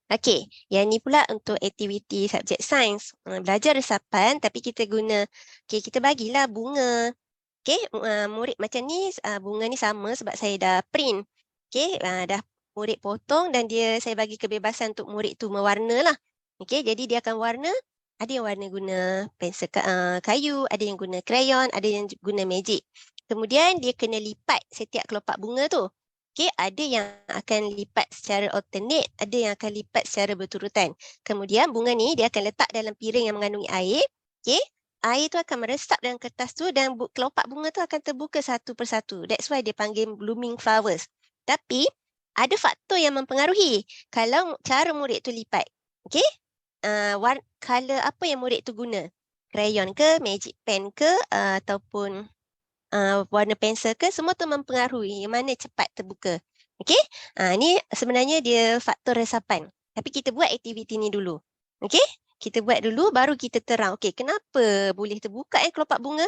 Okey, yang ni pula untuk aktiviti subjek sains. Belajar resapan tapi kita guna, kita bagilah bunga. Okey, murid macam ni, bunga ni sama sebab saya dah print. Okey, dah murid potong dan saya bagi kebebasan untuk murid tu mewarna lah. Okey, jadi dia akan warna. Ada yang warna guna pensel kayu, ada yang guna krayon, ada yang guna magic. Kemudian dia kena lipat setiap kelopak bunga tu. Okey, ada yang akan lipat secara alternate, ada yang akan lipat secara berturutan. Kemudian bunga ni dia akan letak dalam piring yang mengandungi air. Okey, air tu akan meresap dalam kertas tu dan kelopak bunga tu akan terbuka satu persatu. That's why dia panggil blooming flowers. Tapi ada faktor yang mempengaruhi kalau cara murid tu lipat. Okey, color apa yang murid tu guna? Krayon ke, magic pen ke, ataupun warna pensel ke, semua tu mempengaruhi yang mana cepat terbuka. Okey, ni sebenarnya dia faktor resapan. Tapi kita buat aktiviti ni dulu. Okey, kita buat dulu baru kita terang. Okey, kenapa boleh terbuka kelopak bunga?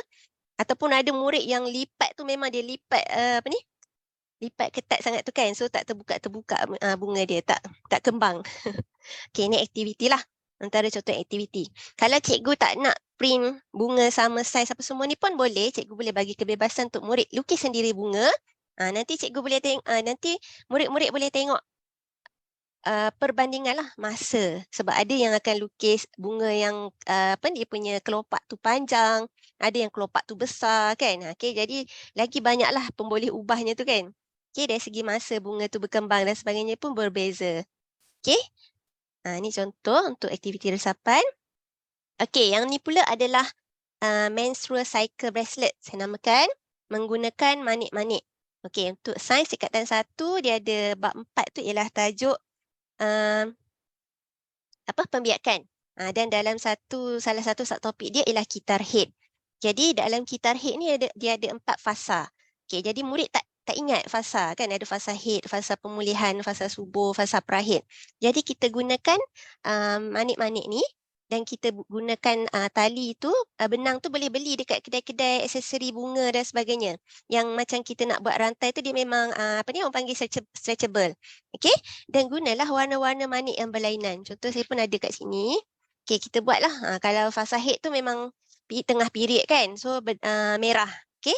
Ataupun ada murid yang lipat tu memang dia lipat lipat ketat sangat tu kan. So tak terbuka bunga dia, tak kembang. Okey, ni aktiviti lah. Antara contoh aktiviti. Kalau cikgu tak nak print bunga sama saiz apa semua ni pun boleh, cikgu boleh bagi kebebasan untuk murid lukis sendiri bunga. Nanti cikgu boleh tengok, nanti murid-murid boleh tengok perbandingan lah masa. Sebab ada yang akan lukis bunga yang dia punya kelopak tu panjang, ada yang kelopak tu besar kan. Okey, jadi lagi banyaklah pemboleh ubahnya tu kan. Okey, dari segi masa bunga tu berkembang dan sebagainya pun berbeza. Okey. Ini contoh untuk aktiviti resapan. Okey, yang ni pula adalah menstrual cycle bracelet. Saya namakan menggunakan manik-manik. Okey, untuk sains tingkatan 1 dia ada bab 4 tu ialah tajuk pembiakan. Dan dalam salah satu subtopik dia ialah kitar head. Jadi dalam kitar head ni dia ada 4 fasa. Okey, jadi murid tak ingat fasa kan, ada fasa head, fasa pemulihan, fasa subuh, fasa prahead. Jadi kita gunakan manik-manik ni dan kita gunakan tali tu, benang tu boleh beli dekat kedai-kedai aksesori bunga dan sebagainya. Yang macam kita nak buat rantai tu dia memang orang panggil stretchable. Okey, dan gunalah warna-warna manik yang berlainan. Contoh saya pun ada kat sini. Okey, kita buatlah. Kalau fasa head tu memang tengah period kan. So merah. Okey.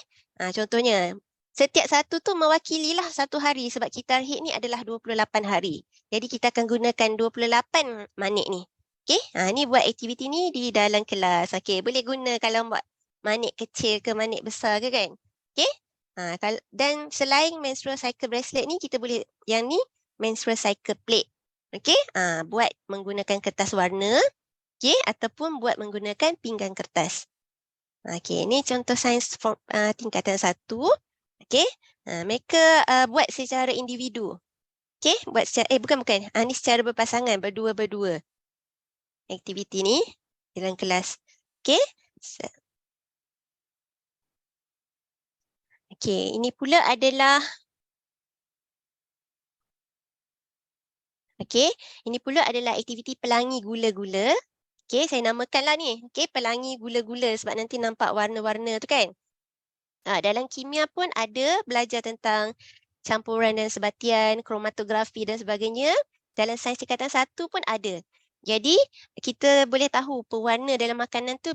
Contohnya setiap satu tu mewakililah satu hari sebab kitar head ni adalah 28 hari. Jadi kita akan gunakan 28 manik ni. Okey, ni buat aktiviti ni di dalam kelas. Okey, boleh guna kalau buat manik kecil ke manik besar ke kan. Okey. Dan selain menstrual cycle bracelet ni kita boleh yang ni menstrual cycle plate. Okey, buat menggunakan kertas warna, okey, ataupun buat menggunakan pinggan kertas. Okey, ni contoh sains tingkatan 1. Okey, mereka buat secara individu. Okey, buat secara bukan. Ni secara berpasangan, berdua-berdua. Aktiviti ni dalam kelas. Okey. Okey, ini pula adalah aktiviti pelangi gula-gula. Okey, saya namakanlah ni. Okey, pelangi gula-gula sebab nanti nampak warna-warna tu kan. Dalam kimia pun ada belajar tentang campuran dan sebatian, kromatografi dan sebagainya. Dalam sains tingkatan 1 pun ada. Jadi, kita boleh tahu pewarna dalam makanan tu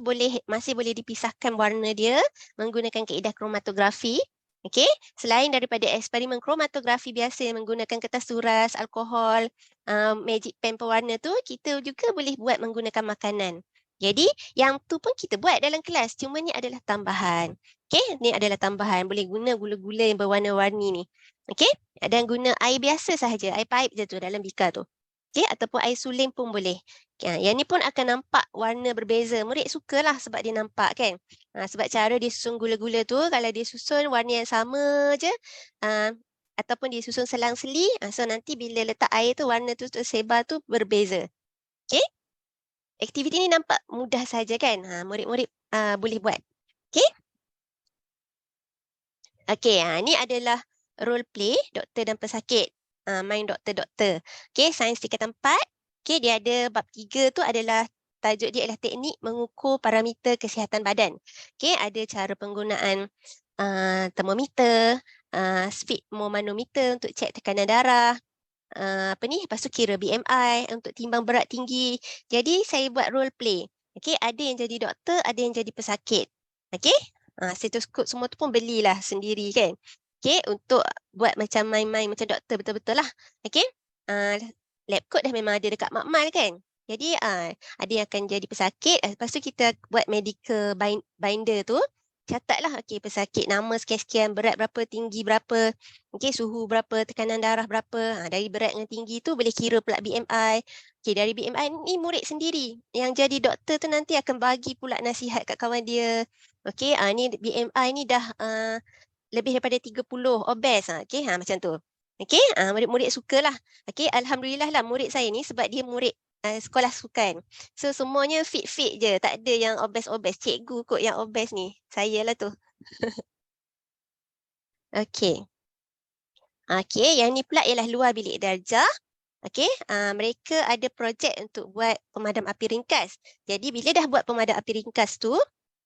masih boleh dipisahkan warna dia menggunakan kaedah kromatografi. Okey, selain daripada eksperimen kromatografi biasa yang menggunakan kertas turas, alkohol, magic pen pewarna tu, kita juga boleh buat menggunakan makanan. Jadi, yang tu pun kita buat dalam kelas, cuma ni adalah tambahan. Okey, ni adalah tambahan. Boleh guna gula-gula yang berwarna-warni ni. Okey, dan guna air biasa sahaja, air paip je tu dalam bikar tu. Okey, ataupun air suling pun boleh. Yang ni pun akan nampak warna berbeza. Murid sukalah sebab dia nampak kan. Sebab cara dia susun gula-gula tu, kalau dia susun warna yang sama je, ataupun dia susun selang-seli, so nanti bila letak air tu, warna tu tersebar tu berbeza. Okey? Aktiviti ni nampak mudah saja kan? Murid-murid boleh buat. Okey? Okey, ni adalah role play doktor dan pesakit. Main doktor-doktor. Okey, sains tingkatan 4. Okey, dia ada bab 3 tu adalah tajuk dia adalah teknik mengukur parameter kesihatan badan. Okey, ada cara penggunaan termometer, sphygmomanometer untuk cek tekanan darah. Lepas tu kira BMI untuk timbang berat tinggi. Jadi saya buat role play. Okey, ada yang jadi doktor, ada yang jadi pesakit. Okey? Stetoskop semua tu pun belilah sendiri kan. Okey, untuk buat macam main-main macam doktor betul-betul lah. Okey? Lab coat dah memang ada dekat Makmal kan. Jadi ada yang akan jadi pesakit. Lepas tu kita buat medical binder tu. Catatlah okey pesakit nama sekian-sekian, berat berapa, tinggi berapa, okey suhu berapa, tekanan darah berapa. Dari berat dengan tinggi tu boleh kira pula BMI. Okey dari BMI ni murid sendiri yang jadi doktor tu nanti akan bagi pula nasihat kat kawan dia. Okey ni BMI ni dah lebih daripada 30 obes okey macam tu. Okey murid-murid sukalah. Okey alhamdulillah lah murid saya ni sebab dia murid sekolah sukan. So semuanya fit-fit je, tak ada yang obes-obes. Cikgu kot yang obes ni. Saya lah tu. Okey. Okey, yang ni pula ialah luar bilik darjah. Okey, mereka ada projek untuk buat pemadam api ringkas. Jadi bila dah buat pemadam api ringkas tu,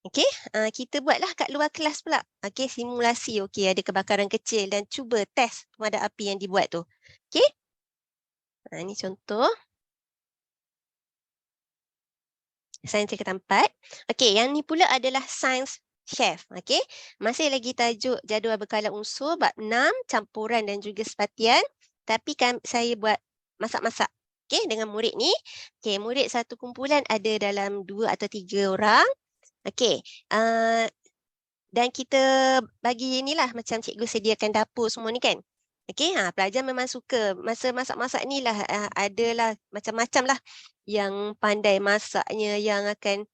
okey, kita buatlah kat luar kelas pula. Okey, simulasi. Okey, ada kebakaran kecil dan cuba test pemadam api yang dibuat tu. Okey. Ini contoh. Sains tingkatan 4. Okey, yang ni pula adalah sains chef. Okey, masih lagi tajuk jadual berkala unsur bab 6, campuran dan juga sepatian. Tapi kan saya buat masak-masak. Okey, dengan murid ni. Okey, murid satu kumpulan ada dalam 2 atau 3 orang. Okey, dan kita bagi inilah macam cikgu sediakan dapur semua ni kan. Okey, pelajar memang suka. Masa masak-masak ni lah adalah macam-macam lah yang pandai masaknya, yang akan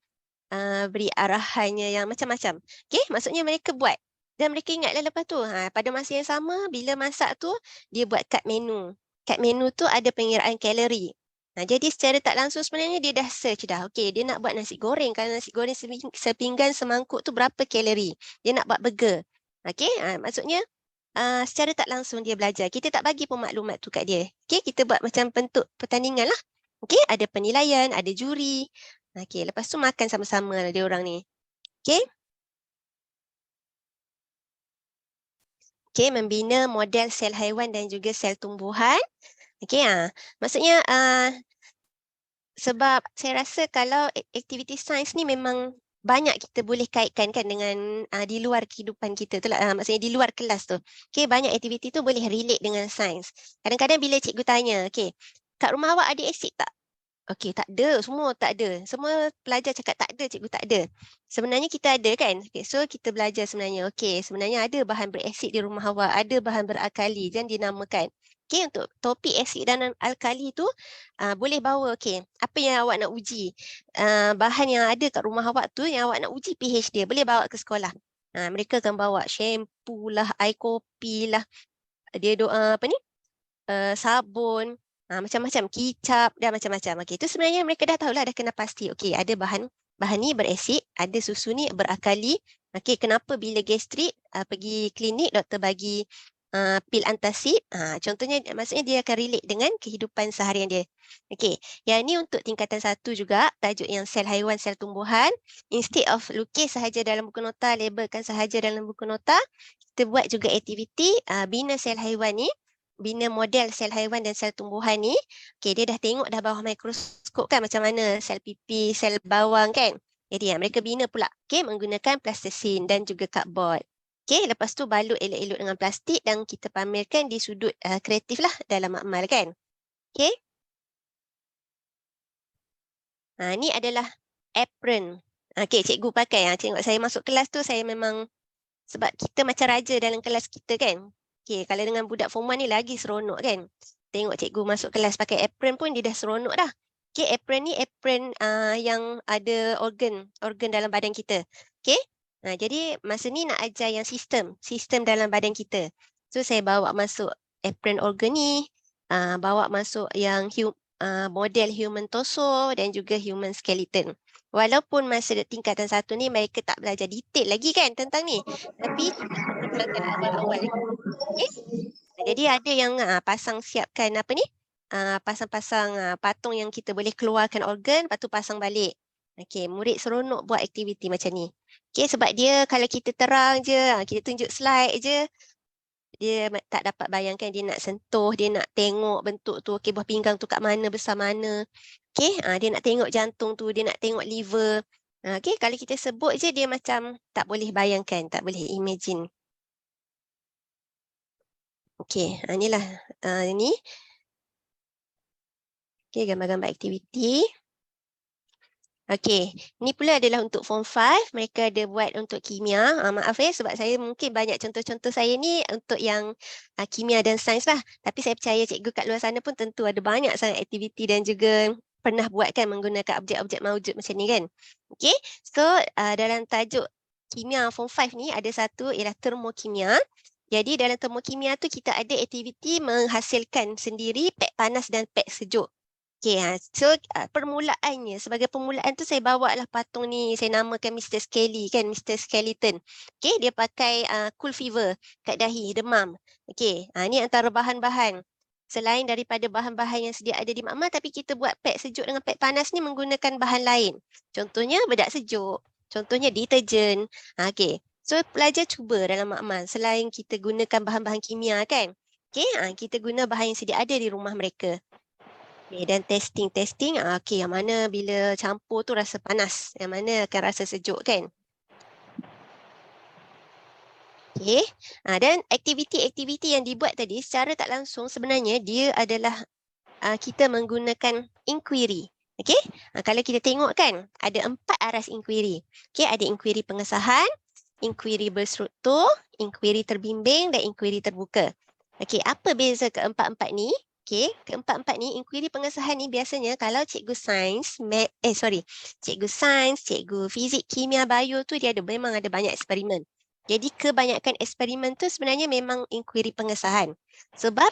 beri arahannya yang macam-macam. Okey, maksudnya mereka buat. Dan mereka ingatlah lepas tu, pada masa yang sama bila masak tu, dia buat kad menu. Kad menu tu ada pengiraan kalori. Jadi secara tak langsung sebenarnya dia dah search dah. Okey, dia nak buat nasi goreng. Kalau nasi goreng sepinggan semangkuk tu berapa kalori? Dia nak buat burger. Okey, maksudnya secara tak langsung dia belajar. Kita tak bagi pun maklumat tu kat dia. Okey, kita buat macam bentuk pertandingan lah. Okey, ada penilaian, ada juri. Okey, lepas tu makan sama-sama lah dia orang ni. Okey. Okey, membina model sel haiwan dan juga sel tumbuhan. Okey, maksudnya sebab saya rasa kalau aktiviti sains ni memang banyak kita boleh kaitkan kan dengan di luar kehidupan kita tu lah, maksudnya di luar kelas tu. Okey, banyak aktiviti tu boleh relate dengan sains. Kadang-kadang bila cikgu tanya, okey, kat rumah awak ada asid tak? Okey, tak ada, semua tak ada. Semua pelajar cakap tak ada, cikgu tak ada. Sebenarnya kita ada kan? Okay, so kita belajar sebenarnya, okey, sebenarnya ada bahan berasid di rumah awak, ada bahan beralkali dan dinamakan. Okey, untuk topik asid dan alkali tu boleh bawa, okey, apa yang awak nak uji. Bahan yang ada kat rumah awak tu yang awak nak uji pH dia, boleh bawa ke sekolah. Mereka akan bawa shampoo lah, air kopi lah, dia sabun, macam-macam, kicap dan macam-macam. Okey, itu sebenarnya mereka dah tahulah, dah kena pasti. Okey, ada bahan ni berasid, ada susu ni beralkali. Okey, kenapa bila gastrik pergi klinik doktor bagi pil antacid? Contohnya maksudnya dia akan relate dengan kehidupan seharian dia. Okey, yang ni untuk tingkatan 1 juga, tajuk yang sel haiwan, sel tumbuhan. Instead of lukis sahaja dalam buku nota, labelkan sahaja dalam buku nota, kita buat juga aktiviti bina sel haiwan ni, bina model sel haiwan dan sel tumbuhan ni. Okey, dia dah tengok dah bawah mikroskop kan macam mana sel pipi, sel bawang kan. Jadi mereka bina pula, okey, menggunakan plastisin dan juga cardboard. Okey, lepas tu balut elok-elok dengan plastik dan kita pamerkan di sudut kreatif lah dalam makmal kan. Okey. Ni adalah apron. Okey, cikgu pakai. Tengok saya masuk kelas tu saya memang sebab kita macam raja dalam kelas kita kan. Okey, kalau dengan budak form 1 ni lagi seronok kan. Tengok cikgu masuk kelas pakai apron pun dia dah seronok dah. Okey, apron ni apron yang ada organ dalam badan kita. Okey. Jadi masa ni nak ajar yang sistem dalam badan kita. So saya bawa masuk apron organ ni, bawa masuk yang model human torso dan juga human skeleton. Walaupun masa tingkatan 1 ni mereka tak belajar detail lagi kan tentang ni. Tapi kita belajar awal-awal. Okay? Jadi ada yang pasang siapkan apa ni? Pasang-pasang patung yang kita boleh keluarkan organ, lepas tu pasang balik. Okey, murid seronok buat aktiviti macam ni. Okey, sebab dia kalau kita terang je, kita tunjuk slide je, dia tak dapat bayangkan dia nak sentuh, dia nak tengok bentuk tu, okey buah pinggang tu kat mana, besar mana. Okey, dia nak tengok jantung tu, dia nak tengok liver. Okey, kalau kita sebut je dia macam tak boleh bayangkan, tak boleh imagine. Okey, inilah ini. Okey, gambar-gambar aktiviti. Okey, ni pula adalah untuk form 5, mereka ada buat untuk kimia. Maaf sebab saya mungkin banyak contoh-contoh saya ni untuk yang kimia dan sains lah. Tapi saya percaya cikgu kat luar sana pun tentu ada banyak sangat aktiviti dan juga pernah buat kan menggunakan objek-objek maujud macam ni kan. Okey, so dalam tajuk kimia form 5 ni ada satu ialah termokimia. Jadi dalam termokimia tu kita ada aktiviti menghasilkan sendiri pek panas dan pek sejuk. Okay, so permulaannya, sebagai permulaan tu saya bawa lah patung ni, saya namakan Mr. Skelly kan, Mr. Skeleton. Okay, dia pakai cool fever kat dahi, demam. Okay, ni antara bahan-bahan. Selain daripada bahan-bahan yang sedia ada di makmal, tapi kita buat pek sejuk dengan pek panas ni menggunakan bahan lain. Contohnya bedak sejuk, contohnya deterjen. Okay, so pelajar cuba dalam makmal, selain kita gunakan bahan-bahan kimia kan. Okay, kita guna bahan yang sedia ada di rumah mereka. Okay, dan testing. Okay, yang mana bila campur tu rasa panas, yang mana akan rasa sejuk kan. Okay, dan aktiviti-aktiviti yang dibuat tadi secara tak langsung sebenarnya dia adalah kita menggunakan inquiry. Okay, kalau kita tengok kan ada 4 aras inquiry. Okay, ada inquiry pengesahan, inquiry berstruktur, inquiry terbimbing dan inquiry terbuka. Okay, apa beza keempat-empat ni? Okay, keempat-empat ni, inquiry pengesahan ni biasanya kalau cikgu sains, cikgu sains, cikgu fizik, kimia, bio tu dia memang ada banyak eksperimen. Jadi kebanyakan eksperimen tu sebenarnya memang inquiry pengesahan. Sebab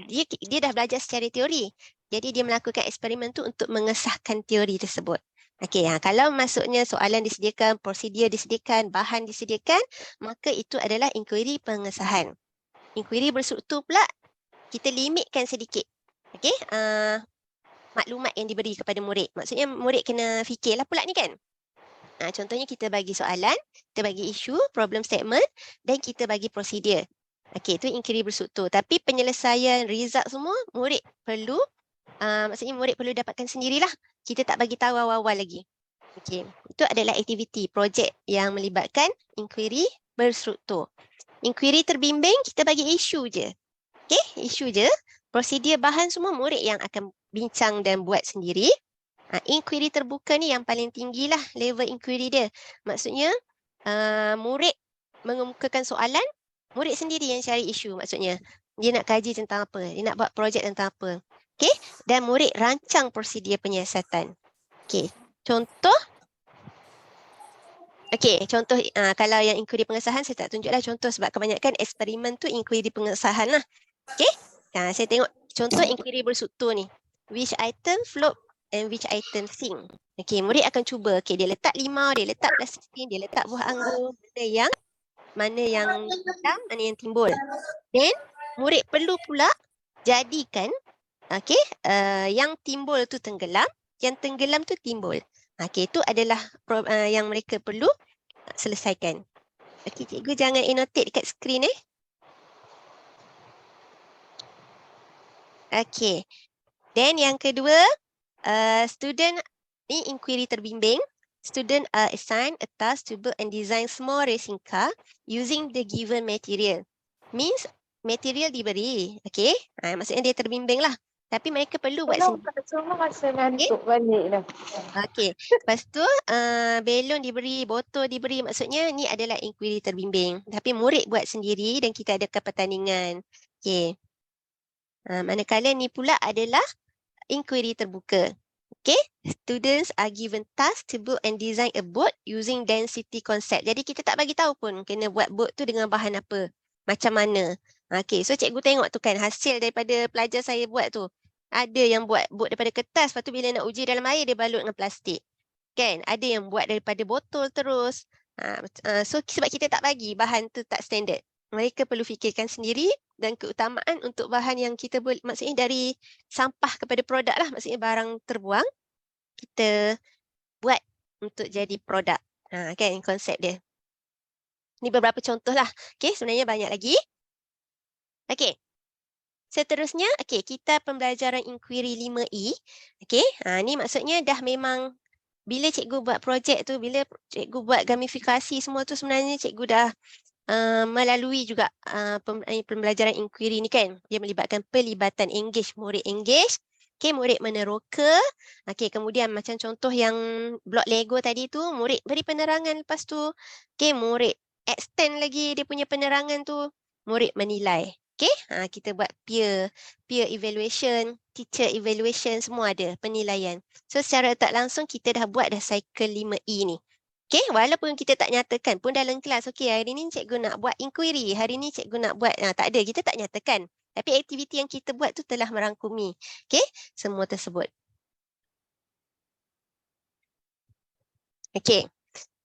dia dah belajar secara teori. Jadi dia melakukan eksperimen tu untuk mengesahkan teori tersebut. Okey, kalau maksudnya soalan disediakan, prosedur disediakan, bahan disediakan, maka itu adalah inquiry pengesahan. Inquiry berstruktur pula kita limitkan sedikit. Okey, maklumat yang diberi kepada murid. Maksudnya murid kena fikirlah pula ni kan. Contohnya kita bagi soalan, kita bagi isu, problem statement dan kita bagi prosedur. Okey, itu inquiry berstruktur. Tapi penyelesaian result semua murid perlu maksudnya murid perlu dapatkan sendirilah. Kita tak bagi tahu awal-awal lagi. Okey, itu adalah aktiviti projek yang melibatkan inquiry berstruktur. Inquiry terbimbing kita bagi isu je. Okey, isu je. Prosedur bahan semua murid yang akan bincang dan buat sendiri. Inquiry terbuka ni yang paling tinggi lah level inquiry dia. Maksudnya murid mengemukakan soalan, murid sendiri yang cari isu maksudnya. Dia nak kaji tentang apa, dia nak buat projek tentang apa. Okey, dan murid rancang prosedur penyiasatan. Okey, contoh. Okey, contoh kalau yang inquiry pengesahan saya tak tunjuklah contoh sebab kebanyakan eksperimen tu inquiry pengesahan lah. Okey, saya tengok contoh inquiry berstruktur ni. Which item float and which item sink. Okey, murid akan cuba. Okey, dia letak limau, dia letak plastik, dia letak buah anggur, mana yang hitam, mana yang timbul. Then murid perlu pula jadikan yang timbul tu tenggelam, yang tenggelam tu timbul. Okey, itu adalah yang mereka perlu selesaikan. Okey, cikgu jangan annotate dekat skrin Okey. Then yang kedua, student ni inquiry terbimbing. Students are assigned a task to build and design small racing car using the given material. Means material diberi, okay? Maksudnya dia terbimbing lah. Tapi mereka perlu buat sendiri. Semua rasa ngantuk balik dah. Okay. Lepas tu belon diberi, botol diberi. Maksudnya ni adalah inquiry terbimbing. Tapi murid buat sendiri dan kita adakan pertandingan. Okay. Manakala ni pula adalah inquiry terbuka. Okay. Students are given task to build and design a boat using density concept. Jadi kita tak bagi tahu pun kena buat boat tu dengan bahan apa. Macam mana. Okay. So cikgu tengok tu kan hasil daripada pelajar saya buat tu. Ada yang buat boat daripada kertas, lepas tu bila nak uji dalam air, dia balut dengan plastik. Kan? Ada yang buat daripada botol terus. So sebab kita tak bagi, bahan tu tak standard. Mereka perlu fikirkan sendiri dan keutamaan untuk bahan yang kita boleh, maksudnya dari sampah kepada produk lah. Maksudnya barang terbuang, kita buat untuk jadi produk. Kan konsep dia. Ni beberapa contoh lah. Okay, sebenarnya banyak lagi. Okay. Seterusnya, okay, kita pembelajaran inquiry 5E. Okay, ni maksudnya dah memang bila cikgu buat projek tu, bila cikgu buat gamifikasi semua tu sebenarnya cikgu dah melalui juga pembelajaran inquiry ni kan. Dia melibatkan pelibatan engage, murid engage. Okay, murid meneroka. Okay, kemudian macam contoh yang blok Lego tadi tu, murid beri penerangan lepas tu. Okay, murid extend lagi dia punya penerangan tu, murid menilai. Okay, kita buat peer evaluation, teacher evaluation, semua ada penilaian. So secara tak langsung kita dah buat dah cycle 5E ni. Okay, walaupun kita tak nyatakan pun dalam kelas, okay hari ni cikgu nak buat inquiry, hari ni cikgu nak buat, tak ada, kita tak nyatakan. Tapi aktiviti yang kita buat tu telah merangkumi, okay, semua tersebut. Okay,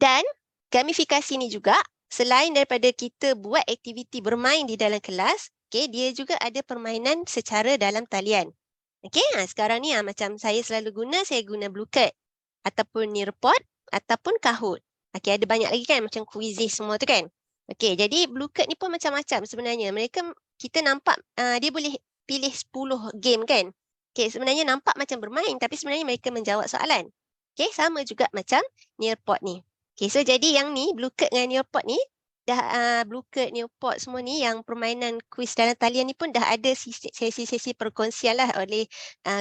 dan gamifikasi ni juga, selain daripada kita buat aktiviti bermain di dalam kelas, okay, dia juga ada permainan secara dalam talian. Okay, sekarang ni macam saya selalu guna, saya guna Bluecard ataupun Nearpod ataupun Kahoot. Okay, ada banyak lagi kan macam Quizizz semua tu kan. Okay, jadi Bluecard ni pun macam-macam sebenarnya. Kita nampak dia boleh pilih 10 game kan. Okay, sebenarnya nampak macam bermain tapi sebenarnya mereka menjawab soalan. Okay, sama juga macam Nearpod ni. Okay, so jadi yang ni Bluecard dengan Nearpod ni dah Bluecard, Nearpod semua ni yang permainan kuis dalam talian ni pun dah ada sesi-sesi perkongsian lah oleh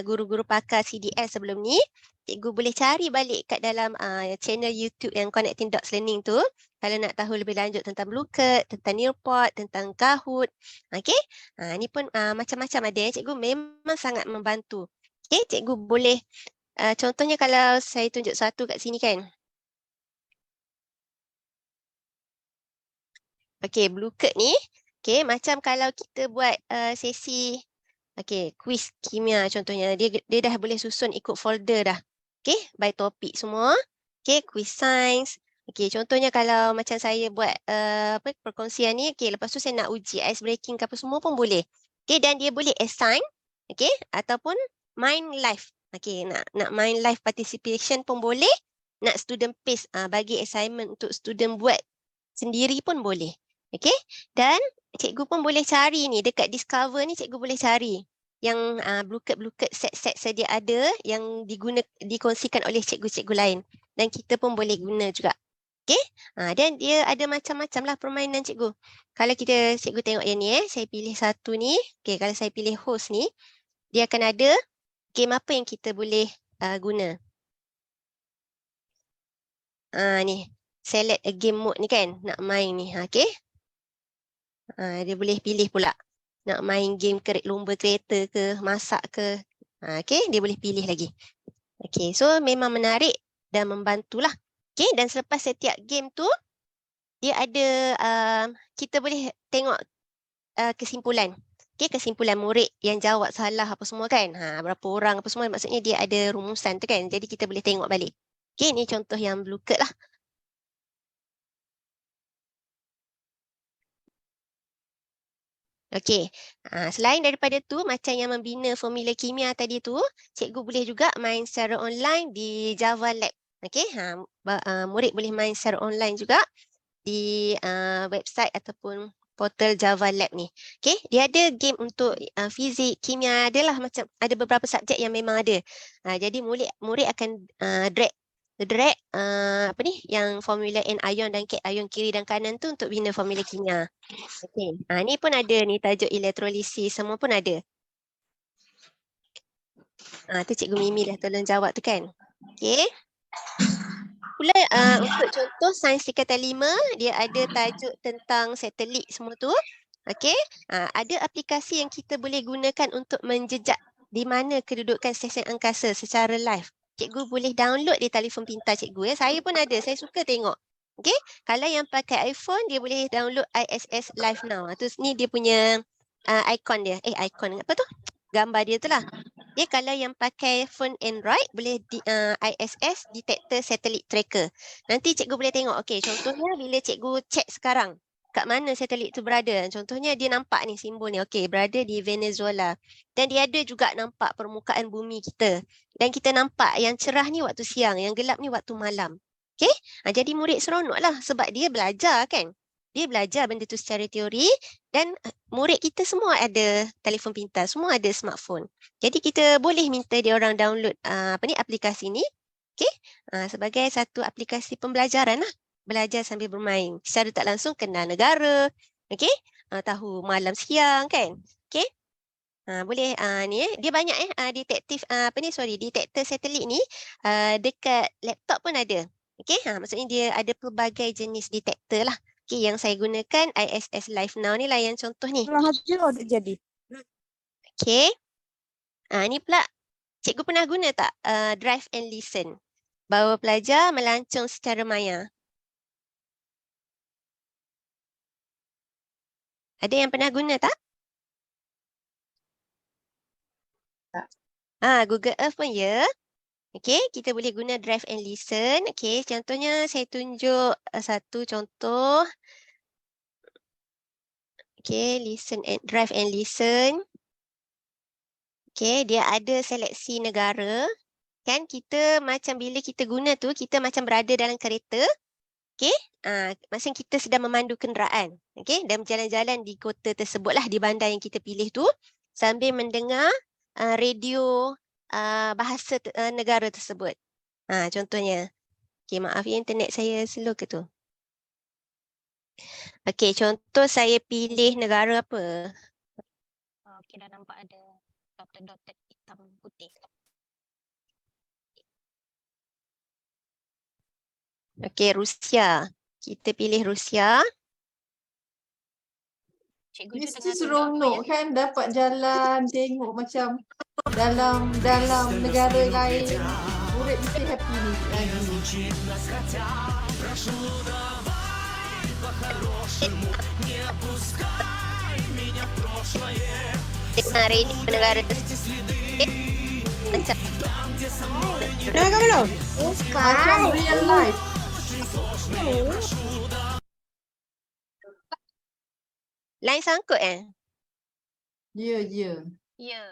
guru-guru pakar CDS sebelum ni. Cikgu boleh cari balik kat dalam channel YouTube yang Connecting Dots Learning tu kalau nak tahu lebih lanjut tentang Bluecard, tentang Nearpod, tentang Kahoot. Okay, ni pun macam-macam ada. Cikgu memang sangat membantu. Okay, cikgu boleh contohnya kalau saya tunjuk satu kat sini kan. Okay, Bluecard ni, okay, macam kalau kita buat sesi, okay, kuis kimia contohnya, dia dah boleh susun ikut folder dah. Okay, by topik semua. Okay, kuis sains. Okay, contohnya kalau macam saya buat perkongsian ni, okay, lepas tu saya nak uji ice breaking ke apa semua pun boleh. Okay, dan dia boleh assign, okay, ataupun main live. Okay, nak main live participation pun boleh. Nak student pace, bagi assignment untuk student buat sendiri pun boleh. Okay, dan cikgu pun boleh cari ni, dekat Discover ni cikgu boleh cari yang Bluecard set-set sedia ada yang dikongsikan oleh cikgu-cikgu lain. Dan kita pun boleh guna juga. Okay, dan dia ada macam-macam lah permainan cikgu. Kalau cikgu tengok yang ni saya pilih satu ni. Okay, kalau saya pilih host ni, dia akan ada game apa yang kita boleh guna. Ni, select a game mode ni kan, nak main ni, okay. Dia boleh pilih pula nak main game lomba kereta ke, masak ke. Okay, dia boleh pilih lagi. Okay, so memang menarik dan membantulah. Okay, dan selepas setiap game tu, dia ada, kita boleh tengok kesimpulan. Okay, kesimpulan murid yang jawab salah apa semua kan. Berapa orang apa semua, maksudnya dia ada rumusan tu kan. Jadi kita boleh tengok balik. Okay, ni contoh yang Bluecard lah. Okey, selain daripada tu, macam yang membina formula kimia tadi tu, cikgu boleh juga main secara online di Java Lab. Okey, murid boleh main secara online juga di website ataupun portal Java Lab ni. Okey, dia ada game untuk fizik, kimia, adalah macam ada beberapa subjek yang memang ada. Jadi murid akan drag drag yang formula N ion dan ket ion kiri dan kanan tu untuk bina formula kimia. Okey. Ni pun ada ni tajuk elektrolisis semua pun ada. Tu Cikgu Mimi dah tolong jawab tu kan. Okey. Pula untuk contoh sains tingkatan 5 dia ada tajuk tentang satelit semua tu. Okey. Ada aplikasi yang kita boleh gunakan untuk menjejak di mana kedudukan stesen angkasa secara live. Cikgu boleh download di telefon pintar cikgu ya. Saya pun ada, saya suka tengok. Okey, kalau yang pakai iPhone dia boleh download ISS Live Now. Tu ni dia punya ikon dia. Ikon apa tu? Gambar dia tu lah. Okay, kalau yang pakai phone Android boleh ISS Detector Satellite Tracker. Nanti cikgu boleh tengok. Okey, contohnya bila cikgu check sekarang kat mana satelit tu berada. Contohnya dia nampak ni simbol ni. Okey, berada di Venezuela. Dan dia ada juga nampak permukaan bumi kita. Dan kita nampak yang cerah ni waktu siang, yang gelap ni waktu malam. Okey, jadi murid seronok lah sebab dia belajar kan. Dia belajar benda tu secara teori dan murid kita semua ada telefon pintar, semua ada smartphone. Jadi kita boleh minta dia orang download aplikasi ni. Okey, sebagai satu aplikasi pembelajaran lah. Belajar sambil bermain. Secara tak langsung kenal negara. Okey, tahu malam siang kan. Okey. Boleh ni dia banyak detektor satelit ni dekat laptop pun ada. Okey, maksudnya dia ada pelbagai jenis detektor lah. Okey, yang saya gunakan ISS Live Now ni lah yang contoh ni. jadi. Okey. Ni pula cikgu pernah guna tak Drive and Listen? Bawa pelajar melancong secara maya. Ada yang pernah guna tak? Google Earth pun ya. Okey, kita boleh guna Drive and Listen. Okey, contohnya saya tunjuk satu contoh. Okey, Drive and Listen. Okey, dia ada seleksi negara. Kan kita macam bila kita guna tu, kita macam berada dalam kereta. Okey, masa kita sedang memandu kenderaan. Okey, dan berjalan-jalan di kota tersebut lah, di bandar yang kita pilih tu. Sambil mendengar radio bahasa negara tersebut. Contohnya. Okey, maaf ya internet saya slow ke tu? Okey, contoh saya pilih negara apa? Okey, dah nampak ada dotted hitam putih. Okey, Rusia. Kita pilih Rusia. Cikgu je Mesti tengah tunjuk apa seronok ya? kan dapat jalan tengok macam dalam negara lain. Murid mesti happy ni lagi. Tengah radio negara tersebut. Macam Dah ke belum? Macam real life. lain sangkut Ya. Ya.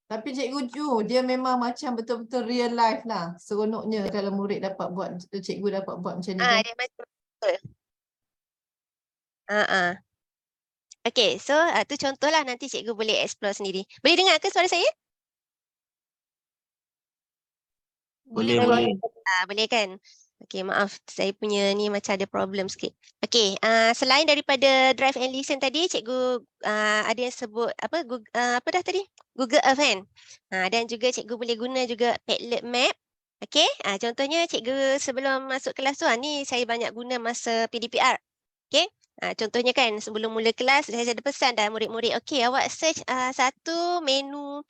Tapi cikgu dia memang macam betul-betul real life lah. Seronoknya kalau murid dapat buat, cikgu dapat buat macam ni kan. dia macam betul. Okey, so tu contohlah, nanti cikgu boleh explore sendiri. Boleh dengar ke suara saya? Boleh. Boleh kan? Okey, maaf saya punya ni macam ada problem sikit. Okey, selain daripada Drive and Listen tadi, cikgu ada yang sebut apa dah tadi? Google Earth kan? Dan juga cikgu boleh guna juga Padlet Map. Okey, contohnya cikgu sebelum masuk kelas tu, ni saya banyak guna masa PDPR. Okey, contohnya kan sebelum mula kelas saya ada pesan dah murid-murid, okey awak search satu menu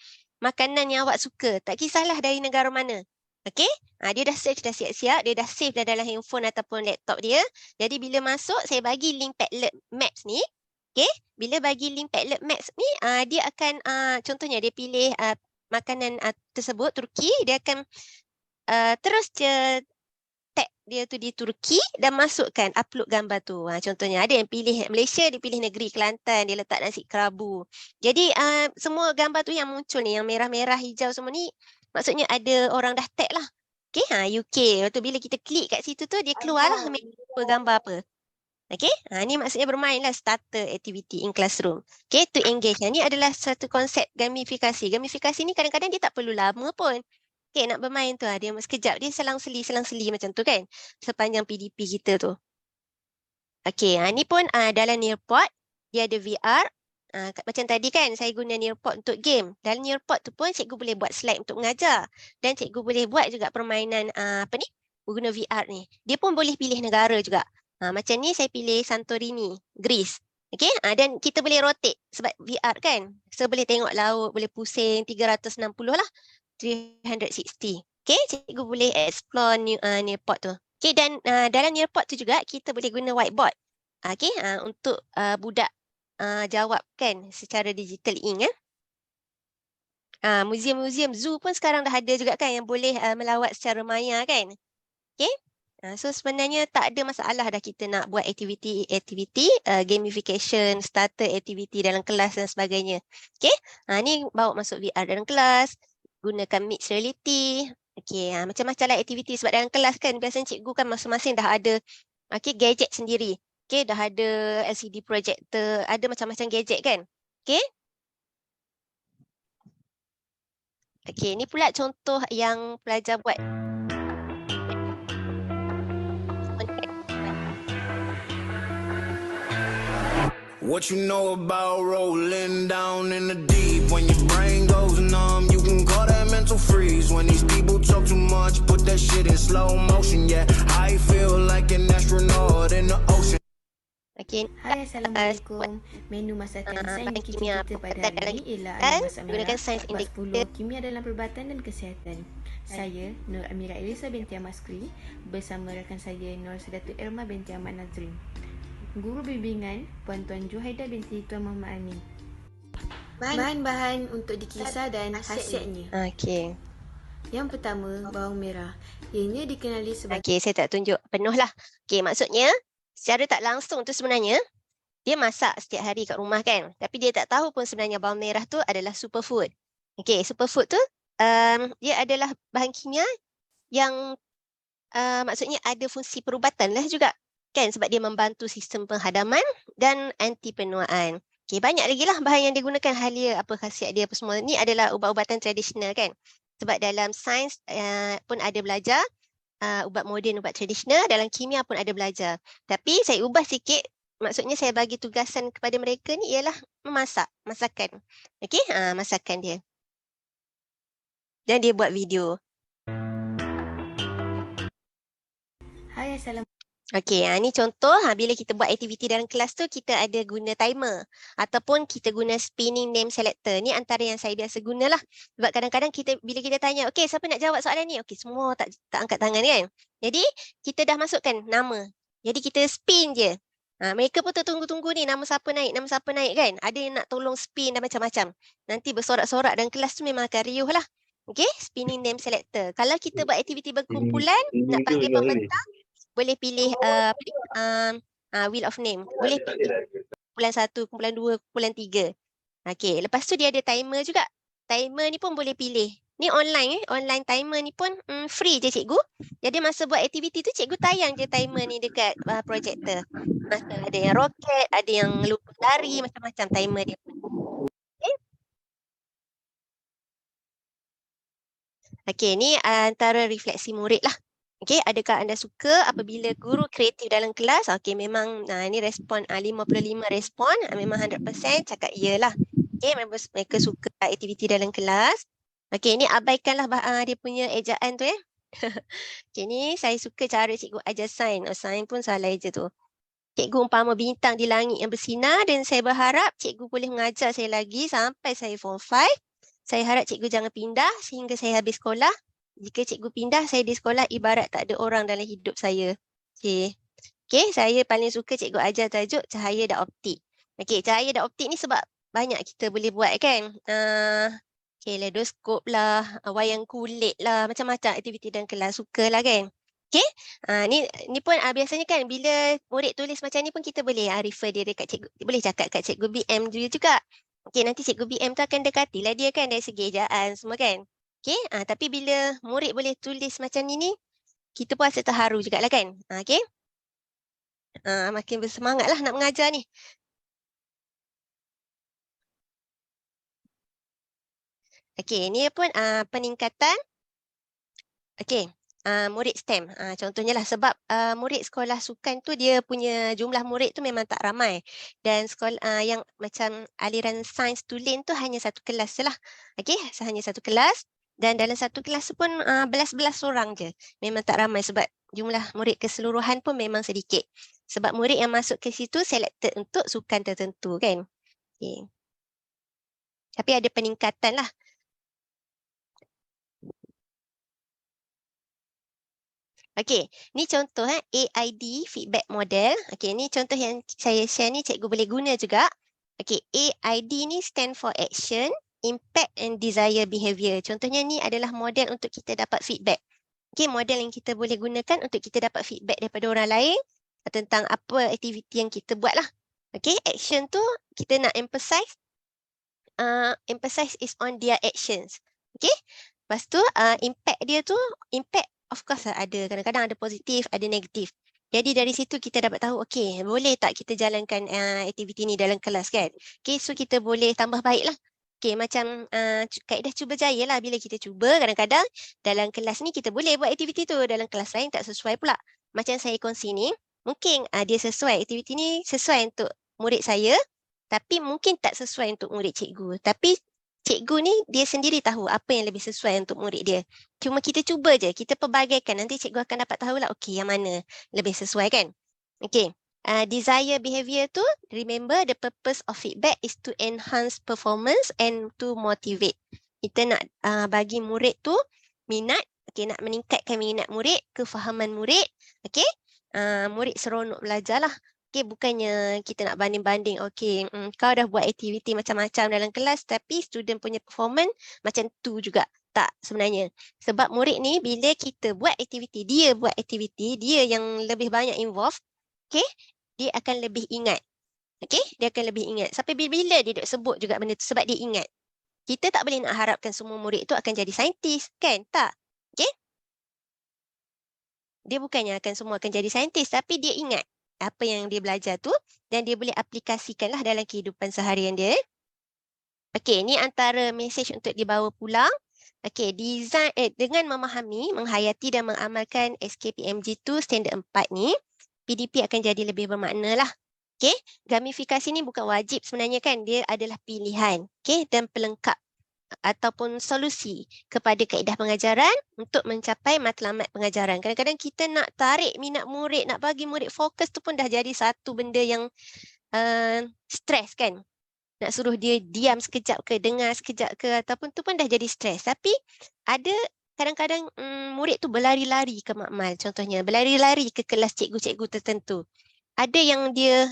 makanan yang awak suka. Tak kisahlah dari negara mana. Okey, dia dah search dah siap-siap, dia dah save dah dalam handphone ataupun laptop dia. Jadi bila masuk saya bagi link Padlet Maps ni. Okey, bila bagi link Padlet Maps ni, dia akan contohnya dia pilih makanan tersebut Turki, dia akan terus je tag dia tu di Turki dan masukkan upload gambar tu. Contohnya ada yang pilih Malaysia, dia pilih negeri Kelantan, dia letak nasi kerabu. Jadi semua gambar tu yang muncul ni, yang merah-merah, hijau semua ni, maksudnya ada orang dah tag lah. Okey, UK. Lepas tu bila kita klik kat situ tu, dia keluarlah gambar apa. Okey, ni maksudnya bermain lah, starter activity in classroom. Okey, to engage. Ni adalah satu konsep gamifikasi. Gamifikasi ni kadang-kadang dia tak perlu lama pun. Okay, nak bermain tu dia sekejap dia selang-seli macam tu kan. Sepanjang PDP kita tu. Okay, ni pun dalam Nearpod dia ada VR. Macam tadi kan saya guna Nearpod untuk game. Dalam Nearpod tu pun cikgu boleh buat slide untuk mengajar. Dan cikgu boleh buat juga permainan guna VR ni. Dia pun boleh pilih negara juga. Macam ni saya pilih Santorini, Greece. Okay, dan kita boleh rotate sebab VR kan. So boleh tengok laut, boleh pusing 360 lah. 360. Okay, cikgu boleh explore Nearpod tu. Okay, dan dalam Nearpod tu juga kita boleh guna whiteboard. Okay, untuk budak jawab kan secara digital ink. Museum-museum zoo pun sekarang dah ada juga kan yang boleh melawat secara maya kan. Okay, so sebenarnya tak ada masalah dah kita nak buat aktiviti gamification, starter activity dalam kelas dan sebagainya. Okay, ni bawa masuk VR dalam kelas, gunakan mixed reality. Okay, macam-macam lah aktiviti sebab dalam kelas kan biasanya cikgu kan masing-masing dah ada gadget sendiri. Okay, dah ada LCD projector, ada macam-macam gadget kan. Okay. Okay, ni pula contoh yang pelajar buat. What you know about rolling down in the deep? When your brain goes numb, you can call that mental freeze. When these people talk too much, put that shit in slow motion. Yeah, I feel like an astronaut in the ocean. Okay. Hai, Assalamualaikum. Menu masakan sains kita pada hari ini ialah ayam masak merah, sains 40 kimia dalam perubatan dan kesihatan. Saya, Nur Amira Elisa binti Ahmad Skri, bersama rakan saya Nur Sedatu Irma binti Ahmad Nazrin. Guru bimbingan Puan Tuan Juhaida binti Tuan Muhammad Amin. Bahan-bahan untuk dikisar dan khasiatnya. Okay. Yang pertama, bawang merah. Ianya dikenali sebagai... Okay, saya tak tunjuk penuh lah. Okay, maksudnya secara tak langsung tu sebenarnya dia masak setiap hari kat rumah kan. Tapi dia tak tahu pun sebenarnya bawang merah tu adalah superfood. Okay, superfood tu dia adalah bahan kimia yang maksudnya ada fungsi perubatan lah juga. Kan, sebab dia membantu sistem penghadaman dan anti penuaan. Okay, banyak lagi lah bahan yang digunakan, halia, apa khasiat dia, apa semua. Ni adalah ubat-ubatan tradisional kan. Sebab dalam sains pun ada belajar ubat moden, ubat tradisional, dalam kimia pun ada belajar. Tapi saya ubah sikit, maksudnya saya bagi tugasan kepada mereka ni ialah memasak, masakan. Okey, masakan dia. Dan dia buat video. Hai, Assalamualaikum. Okey, ni contoh bila kita buat aktiviti dalam kelas tu kita ada guna timer ataupun kita guna spinning name selector. Ni antara yang saya biasa gunalah. Sebab kadang-kadang bila kita tanya, okey siapa nak jawab soalan ni? Okey, semua tak angkat tangan kan. Jadi kita dah masukkan nama. Jadi kita spin je. Mereka pun tertunggu-tunggu ni nama siapa naik kan. Ada yang nak tolong spin dan macam-macam. Nanti bersorak-sorak dalam kelas tu memang akan riuh lah. Okey, spinning name selector. Kalau kita buat aktiviti berkumpulan, nak panggil pembentang, boleh pilih wheel of name. Boleh pilih kumpulan 1, kumpulan 2, kumpulan 3. Okey, lepas tu dia ada timer juga. Timer ni pun boleh pilih. Ni online online timer ni pun free je cikgu. Jadi masa buat aktiviti tu cikgu tayang je timer ni dekat projector. Masa ada yang roket, ada yang lupa lari, macam-macam timer dia pun. Okey, ni antara refleksi murid lah. Okey, adakah anda suka apabila guru kreatif dalam kelas? Okey, memang ni respon 55 respon, memang 100% cakap iyalah. Okey, mereka suka aktiviti dalam kelas. Okey, ni abaikanlah dia punya ejaan tu ya. Okey, ni saya suka cara cikgu ajar sains. Sains pun salah je tu. Cikgu umpama bintang di langit yang bersinar dan saya berharap cikgu boleh mengajar saya lagi sampai saya form 5. Saya harap cikgu jangan pindah sehingga saya habis sekolah. Jika cikgu pindah, saya di sekolah ibarat tak ada orang dalam hidup saya. Okey. Okey, saya paling suka cikgu ajar tajuk cahaya dan optik. Okey, cahaya dan optik ni sebab banyak kita boleh buat kan. Kaleidoskop lah, wayang kulit lah, macam-macam aktiviti dalam kelas, sukalah kan. Okey, ni pun biasanya kan bila murid tulis macam ni pun kita boleh refer dia dekat cikgu, boleh cakap kat cikgu BM juga. Okey, nanti cikgu BM tu akan dekatilah dia kan dari segi ejaan semua kan. Okey, tapi bila murid boleh tulis macam ni, kita pun rasa terharu jugalah kan. Okey. Makin bersemangatlah nak mengajar ni. Okey, ni pun peningkatan Okey, murid STEM. Contohnya lah sebab murid sekolah sukan tu dia punya jumlah murid tu memang tak ramai. Dan sekolah yang macam aliran sains tulen tu hanya satu kelas je lah. Okey, hanya satu kelas. Dan dalam satu kelas tu pun belas-belas orang je. Memang tak ramai sebab jumlah murid keseluruhan pun memang sedikit. Sebab murid yang masuk ke situ selected untuk sukan tertentu kan. Okay. Tapi ada peningkatan lah. Okey, ni contoh AID feedback model. Okey, ni contoh yang saya share ni cikgu boleh guna juga. Okey, AID ni stand for action, impact and desire behavior. Contohnya ni adalah model untuk kita dapat feedback. Okey, model yang kita boleh gunakan untuk kita dapat feedback daripada orang lain tentang apa aktiviti yang kita buat lah. Okey, action tu kita nak emphasize is on their actions. Okey, lepas tu impact dia tu, impact of course ada, kadang-kadang ada positif, ada negatif. Jadi dari situ kita dapat tahu, okey, boleh tak kita jalankan aktiviti ni dalam kelas kan? Okey, so kita boleh tambah baik lah. Okey, macam kaedah cuba jaya lah. Bila kita cuba, kadang-kadang dalam kelas ni kita boleh buat aktiviti tu, dalam kelas lain tak sesuai pula. Macam saya kongsi ni, mungkin dia sesuai, aktiviti ni sesuai untuk murid saya, tapi mungkin tak sesuai untuk murid cikgu. Tapi cikgu ni dia sendiri tahu apa yang lebih sesuai untuk murid dia. Cuma kita cuba je, kita perbagaikan. Nanti cikgu akan dapat tahu lah, okey, yang mana lebih sesuai kan. Okey, desire behavior tu, remember the purpose of feedback is to enhance performance and to motivate. Kita nak bagi murid tu minat, okey, nak meningkatkan minat murid, kefahaman murid, okey. Murid seronok belajar lah. Okay, bukannya kita nak banding-banding, okay, kau dah buat aktiviti macam-macam dalam kelas tapi student punya performance macam tu juga. Tak sebenarnya. Sebab murid ni bila kita buat aktiviti, dia buat aktiviti, dia yang lebih banyak involve, okay, dia akan lebih ingat. Okay, dia akan lebih ingat. Sampai bila dia duk sebut juga benda tu sebab dia ingat. Kita tak boleh nak harapkan semua murid tu akan jadi saintis, kan? Tak. Okay? Dia bukannya akan semua akan jadi saintis tapi dia ingat apa yang dia belajar tu dan dia boleh aplikasikanlah dalam kehidupan seharian dia. Okey, ni antara mesej untuk dibawa pulang. Okey, design dengan memahami, menghayati dan mengamalkan SKPMG2 standard 4 ni, PDP akan jadi lebih bermakna lah. Okey, gamifikasi ni bukan wajib sebenarnya kan, dia adalah pilihan, okey, dan pelengkap ataupun solusi kepada kaedah pengajaran untuk mencapai matlamat pengajaran. Kadang-kadang kita nak tarik minat murid, nak bagi murid fokus tu pun dah jadi satu benda yang stres kan. Nak suruh dia diam sekejap ke, dengar sekejap ke, ataupun tu pun dah jadi stres. Tapi ada kadang-kadang murid tu berlari-lari ke makmal contohnya, berlari-lari ke kelas cikgu-cikgu tertentu. Ada yang dia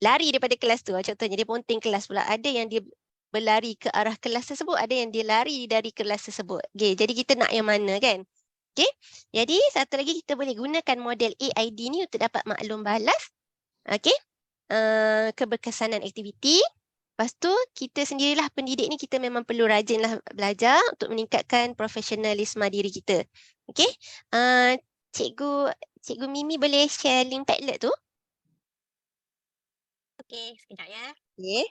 lari daripada kelas tu, contohnya dia ponting kelas pula. Ada yang dia berlari ke arah kelas tersebut, ada yang dia lari dari kelas tersebut. Okay, jadi kita nak yang mana kan? Okay, jadi satu lagi kita boleh gunakan model AID ni untuk dapat maklum balas. Okay, keberkesanan aktiviti. Lepas tu kita sendirilah pendidik ni kita memang perlu rajinlah belajar untuk meningkatkan profesionalisme diri kita. Okay, Cikgu Mimi boleh share link Padlet tu? Okey, sekejap ya. Okay.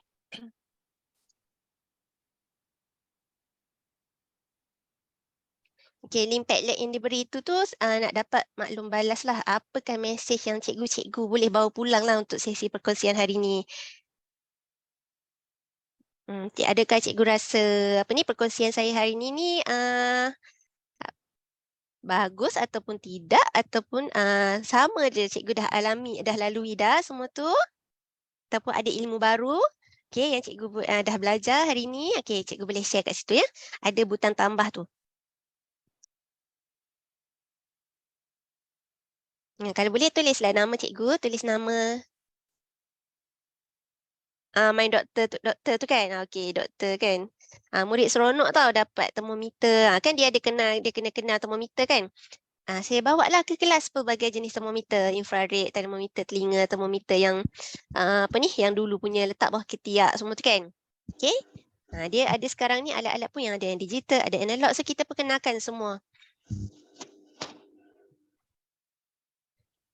Okay, link Padlet yang diberi itu tu nak dapat maklum balas lah. Apakah mesej yang cikgu-cikgu boleh bawa pulang lah untuk sesi perkongsian hari ni. Adakah cikgu rasa perkongsian saya hari ni bagus ataupun tidak, ataupun sama je cikgu dah alami, dah lalui dah semua tu, ataupun ada ilmu baru yang cikgu dah belajar hari ni. Cikgu boleh share kat situ ya. Ada butang tambah tu. Kalau boleh tulislah nama cikgu, tulis nama my doktor tu kan. Doktor kan. Murid seronok tau dapat termometer. Kan dia kena kenal termometer kan. Saya bawa lah ke kelas pelbagai jenis termometer, infrared, termometer telinga, termometer yang yang dulu punya letak bawah ketiak semua tu kan. Okey. Dia ada sekarang ni alat-alat pun yang ada yang digital, ada analog, so kita perkenalkan semua.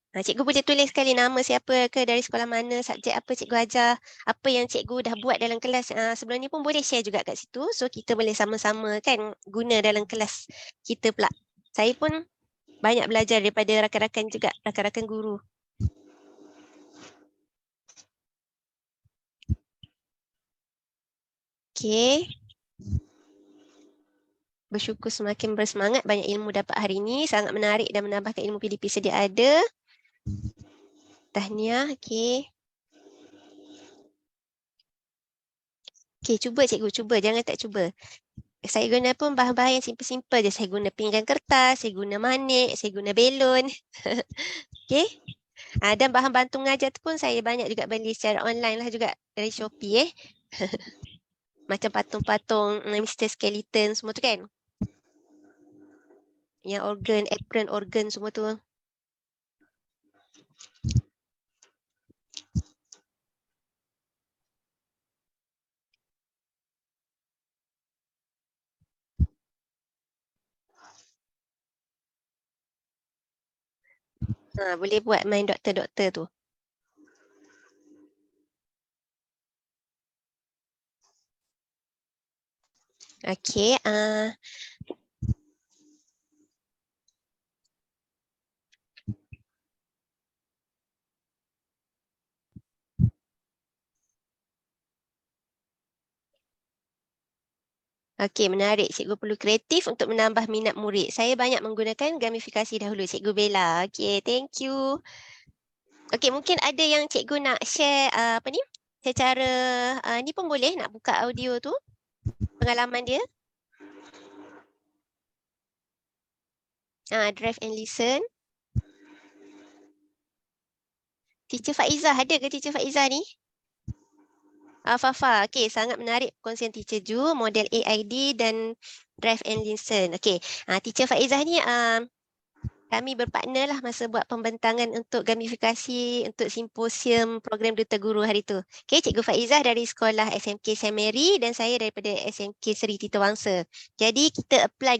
Cikgu boleh tulis sekali nama siapa ke, dari sekolah mana, subjek apa cikgu ajar, apa yang cikgu dah buat dalam kelas. Sebelum ni pun boleh share juga kat situ. So kita boleh sama-sama kan guna dalam kelas kita pula. Saya pun banyak belajar daripada rakan-rakan juga, rakan-rakan guru. Okey. Bersyukur semakin bersemangat, banyak ilmu dapat hari ini, sangat menarik dan menambahkan ilmu PDP sedia ada. Tahniah, okey. Okey, cuba cikgu, cuba. Jangan tak cuba. Saya guna pun bahan-bahan yang simple-simple je. Saya guna pinggan kertas, saya guna manik, saya guna belon. Okey. Dan bahan bantu mengajar tu pun saya banyak juga beli secara online lah juga dari Shopee Macam patung-patung Mr. Skeleton semua tu kan. Yang organ, apron organ semua tu. Boleh buat main doktor-doktor tu. Okey, okey, menarik. Cikgu perlu kreatif untuk menambah minat murid. Saya banyak menggunakan gamifikasi dahulu, Cikgu Bella. Okey, thank you. Okey, mungkin ada yang cikgu nak share apa ni? Secara ni pun boleh nak buka audio tu. Pengalaman dia. Drive and listen. Teacher Faizah, ada ke Teacher Faizah ni? Fafa, okey, sangat menarik perkongsian Teacher Ju, model AID dan drive and listen. Okey, Teacher Faizah ni kami berpartner lah masa buat pembentangan untuk gamifikasi untuk simposium program Duta Guru hari tu. Okey, Cikgu Faizah dari sekolah SMK St. Mary dan saya daripada SMK Seri Tita Wangsa. Jadi kita apply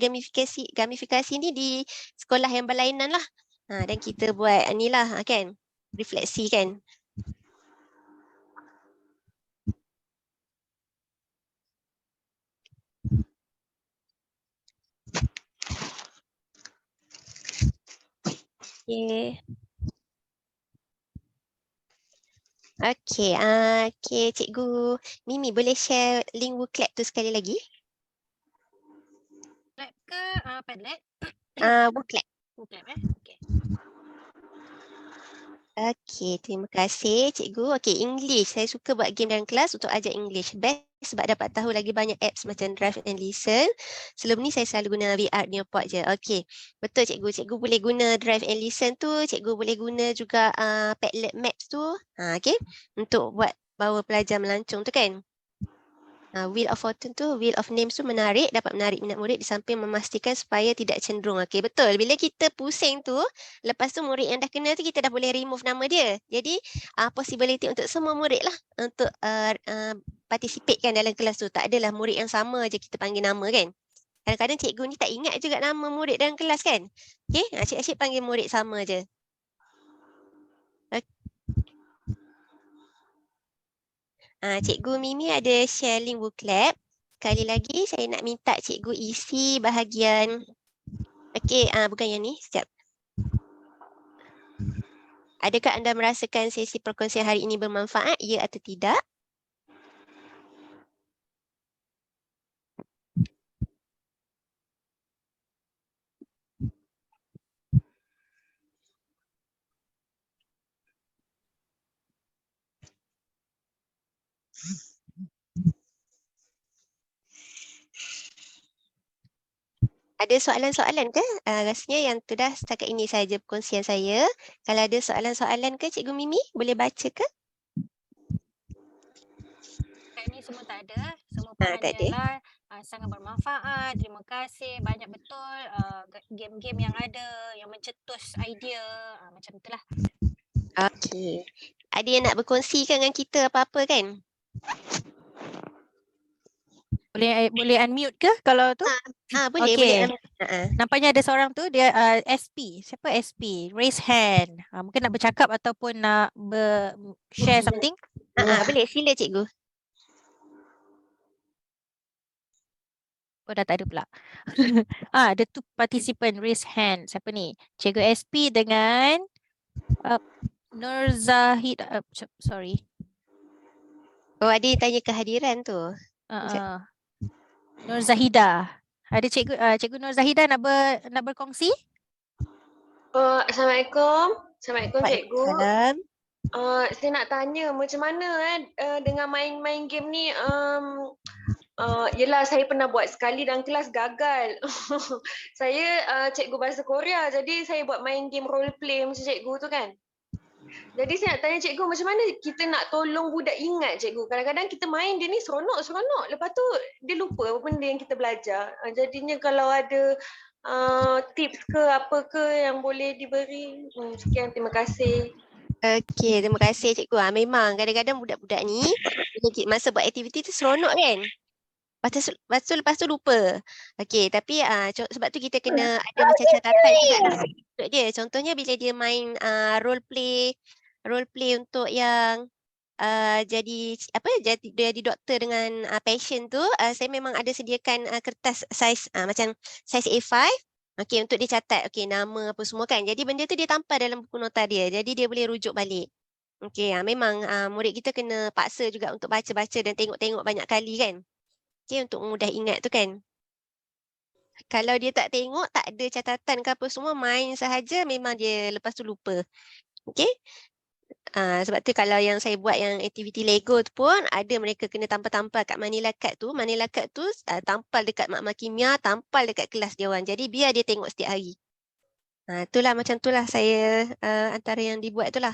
gamifikasi ni di sekolah yang berlainan lah. Dan kita buat ni lah kan, refleksi kan. Okay. Okay, Cikgu Mimi boleh share link Wooclap tu sekali lagi? Lab ke Padlet? Wooclap. Wooclap okey. Okey, terima kasih Cikgu. Okey, English. Saya suka buat game dalam kelas untuk ajar English. Best sebab dapat tahu lagi banyak apps macam Drive and Listen. Sebelum ni saya selalu guna VR Neopod je. Okey, betul Cikgu. Cikgu boleh guna Drive and Listen tu. Cikgu boleh guna juga Padlet Maps tu. Okey, untuk buat bawa pelajar melancong tu kan. Wheel of Fortune tu, Wheel of Names tu menarik, dapat menarik minat murid di samping memastikan supaya tidak cenderung. Okey, betul. Bila kita pusing tu, lepas tu murid yang dah kenal tu kita dah boleh remove nama dia. Jadi, possibility untuk semua murid lah untuk participate kan dalam kelas tu. Tak adalah murid yang sama je kita panggil nama kan. Kadang-kadang cikgu ni tak ingat juga nama murid dalam kelas kan. Okey, asyik-asyik panggil murid sama je. Cikgu Mimi ada share link Wooclap. Sekali lagi saya nak minta cikgu isi bahagian. Okey, bukan yang ni, sekejap. Adakah anda merasakan sesi perkongsian hari ini bermanfaat, ya atau tidak? Ada soalan-soalan ke? Rasanya yang tu dah setakat ini saja perkongsian saya. Kalau ada soalan-soalan ke Cikgu Mimi, boleh baca ke? Kat ni semua tak ada. Semua Tak ada. hanyalah sangat bermanfaat. Terima kasih. Banyak betul game-game yang ada yang mencetus idea. Macam itulah. Okey. Ada yang nak berkongsikan dengan kita apa-apa kan? Boleh unmute ke kalau tu? Boleh, Okey. boleh. Nampaknya ada seorang tu dia SP. Siapa SP? Raise hand. Mungkin nak bercakap ataupun nak share something. Boleh, sila cikgu. Oh, dah tak ada pula. Ada two participant raise hand. Siapa ni? Cikgu SP dengan Nur Zahid. Sorry. Oh, ada yang tanya kehadiran tu. Nur Zahida. Ada cikgu Nur Zahida nak berkongsi? Assalamualaikum. Assalamualaikum cikgu. Waalaikumsalam. Saya nak tanya macam mana dengan main-main game ni yelah saya pernah buat sekali dalam kelas gagal. Saya cikgu bahasa Korea jadi saya buat main game role play macam cikgu tu kan. Jadi saya nak tanya cikgu macam mana kita nak tolong budak ingat cikgu. Kadang-kadang kita main dia ni seronok-seronok lepas tu dia lupa apa benda yang kita belajar. Jadinya kalau ada tips ke apa ke yang boleh diberi. Sekian, terima kasih. Okey, terima kasih cikgu. Memang kadang-kadang budak-budak ni masa buat aktiviti tu seronok kan. Lepas tu lupa. Okey, tapi sebab tu kita kena ada macam catatan juga untuk dia. Contohnya bila dia main role play untuk yang jadi doktor dengan passion tu, saya memang ada sediakan kertas saiz macam saiz A5. Okey, untuk dia catat nama apa semua kan. Jadi benda tu dia tampal dalam buku nota dia. Jadi dia boleh rujuk balik. Okey, memang murid kita kena paksa juga untuk baca-baca dan tengok-tengok banyak kali kan. Okey, untuk mudah ingat tu kan. Kalau dia tak tengok, tak ada catatan ke apa semua, main sahaja memang dia lepas tu lupa. Okey. Sebab tu kalau yang saya buat yang aktiviti Lego tu pun ada mereka kena tampal-tampal kat Manila Card tu. Manila Card tu tampal dekat makmal kimia, tampal dekat kelas dia orang. Jadi biar dia tengok setiap hari. Itulah macam itulah saya antara yang dibuat itulah.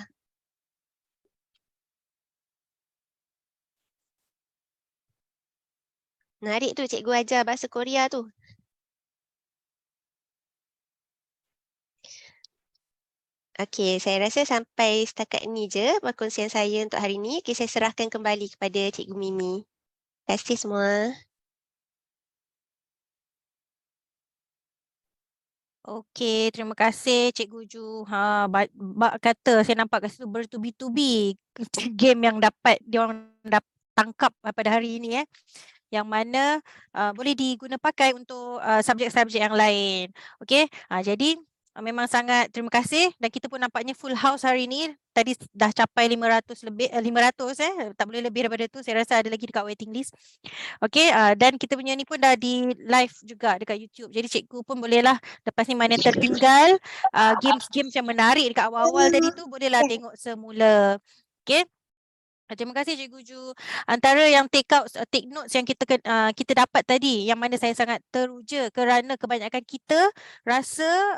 Menarik tu cikgu ajar bahasa Korea tu. Okey, saya rasa sampai setakat ini je perkongsian saya untuk hari ini. Okey, saya serahkan kembali kepada Cikgu Mimi. Terima kasih semua. Okey, terima kasih Cikgu Ju. Bak kata saya nampak kat situ bertubi-tubi game yang dapat diorang tangkap pada hari ini yang mana boleh diguna pakai untuk subjek-subjek yang lain. Okey, jadi memang sangat terima kasih dan kita pun nampaknya full house hari ini. Tadi dah capai 500 lebih 500 tak boleh lebih daripada tu. Saya rasa ada lagi dekat waiting list. Okey, dan kita punya ni pun dah di live juga dekat YouTube. Jadi cikgu pun bolehlah lepas ni mana tertinggal games-games yang menarik dekat awal-awal tadi tu bolehlah tengok semula. Okey. Terima kasih Cikgu Ju. Antara yang take notes yang kita dapat tadi yang mana saya sangat teruja kerana kebanyakan kita rasa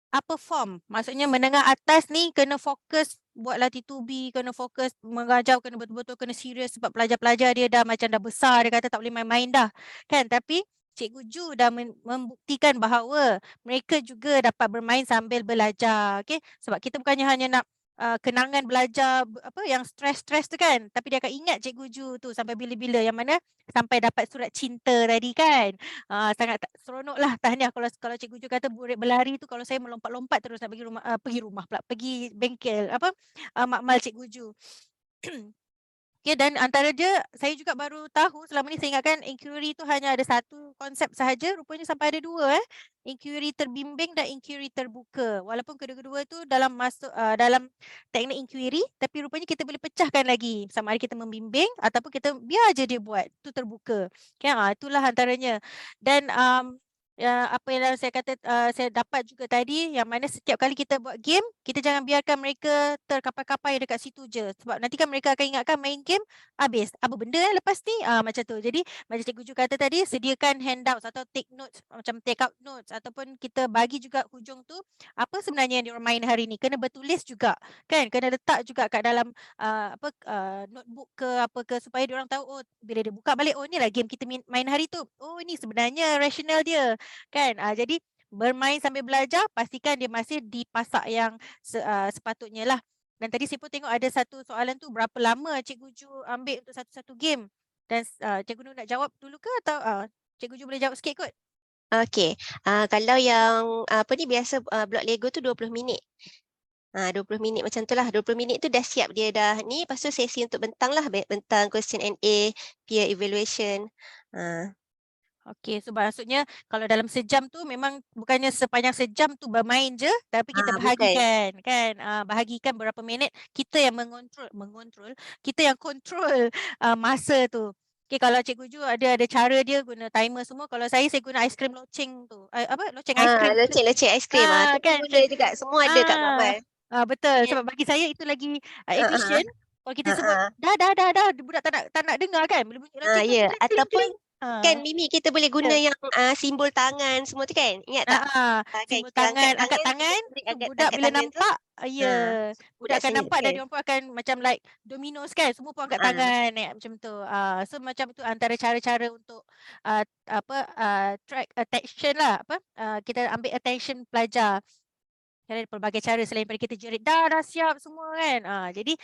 apa form. Maksudnya menengah atas ni kena fokus buat latih tubi, kena fokus mengajar, kena betul-betul kena serius sebab pelajar-pelajar dia dah macam dah besar, dia kata tak boleh main-main dah. Kan? Tapi Cikgu Ju dah membuktikan bahawa mereka juga dapat bermain sambil belajar. Okay? Sebab kita bukannya hanya nak kenangan belajar apa yang stres-stres tu kan, tapi dia akan ingat Cikgu Ju tu sampai bila-bila, yang mana sampai dapat surat cinta tadi kan. Sangat seronok lah, tahniah kalau Cikgu Ju kata murid berlari tu, kalau saya melompat-lompat terus nak pergi bengkel makmal Cikgu Ju. Okay, dan antara dia saya juga baru tahu, selama ni saya ingatkan inquiry tu hanya ada satu konsep sahaja, rupanya sampai ada dua inquiry terbimbing dan inquiry terbuka. Walaupun kedua-dua tu dalam teknik inquiry, tapi rupanya kita boleh pecahkan lagi sama ada kita membimbing ataupun kita biar je dia buat tu terbuka. Okay, itulah antaranya. Dan apa yang saya kata saya dapat juga tadi, yang mana setiap kali kita buat game, kita jangan biarkan mereka terkapai-kapai dekat situ je, sebab nanti kan mereka akan ingatkan main game habis apa benda lepas ni macam tu. Jadi macam Cikgu Ju kata tadi, sediakan handouts atau take notes, macam take out notes, ataupun kita bagi juga hujung tu apa sebenarnya yang diorang main hari ni, kena bertulis juga kan, kena letak juga kat dalam notebook ke apa ke, supaya diorang tahu, oh bila dia buka balik, oh ni lah game kita main hari tu, oh ni sebenarnya rasional dia kan. Jadi bermain sambil belajar, pastikan dia masih di pasak yang sepatutnya lah. Dan tadi saya pun tengok ada satu soalan tu, berapa lama Cikgu Ju ambil untuk satu-satu game, dan Cikgu Nur nak jawab dulu ke atau Cikgu Ju boleh jawab sikit kot? Okey. Kalau yang apa ni biasa blok Lego tu 20 minit. 20 minit macam tu lah. 20 minit tu dah siap dia dah ni. Lepas tu sesi untuk bentang lah. Bentang question and A, peer evaluation. Okey, so maksudnya kalau dalam sejam tu memang bukannya sepanjang sejam tu bermain je, tapi kita Bukan. bahagikan kan, bahagikan berapa minit, kita yang mengontrol, kita yang kontrol masa tu. Okey, kalau Cikgu Ju ada cara dia guna timer semua, kalau saya guna aiskrim loceng tu. Loceng aiskrim. Loceng-loceng aiskrim. Tu pun Kan, boleh juga. Semua ada kat Gamal. betul, Yes. sebab bagi saya itu lagi Ah, efisien. Kalau kita sebut dah, budak tak nak dengar kan, bila bunyi loceng tu Ya. kling, kling, Ataupun kling. kan Mimi kita boleh guna yang simbol tangan semua tu kan? Ingat tak? Kan, Simbol kita angkat tangan, kita tu budak bila nampak, budak budak akan senyum, nampak dan kan? dia orang pun akan macam like dominos kan, semua pun angkat tangan macam tu. So macam tu antara cara-cara untuk track attention lah, kita ambil attention pelajar. Ada pelbagai cara selain daripada kita jerit dah siap semua kan. Jadi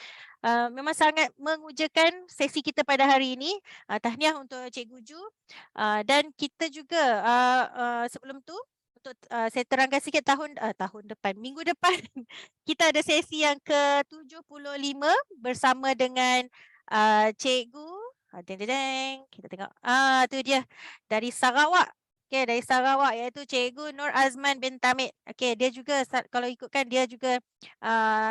memang sangat mengujakan sesi kita pada hari ini. Tahniah untuk Cikgu Ju. Dan kita juga sebelum tu untuk saya terangkan sikit tahun depan, minggu depan kita ada sesi yang ke-75 bersama dengan Cikgu kita tengok. Tu dia dari Sarawak. Okey, dari Sarawak iaitu Cikgu Nur Azman bin Tamid. Okey, dia juga kalau ikutkan dia juga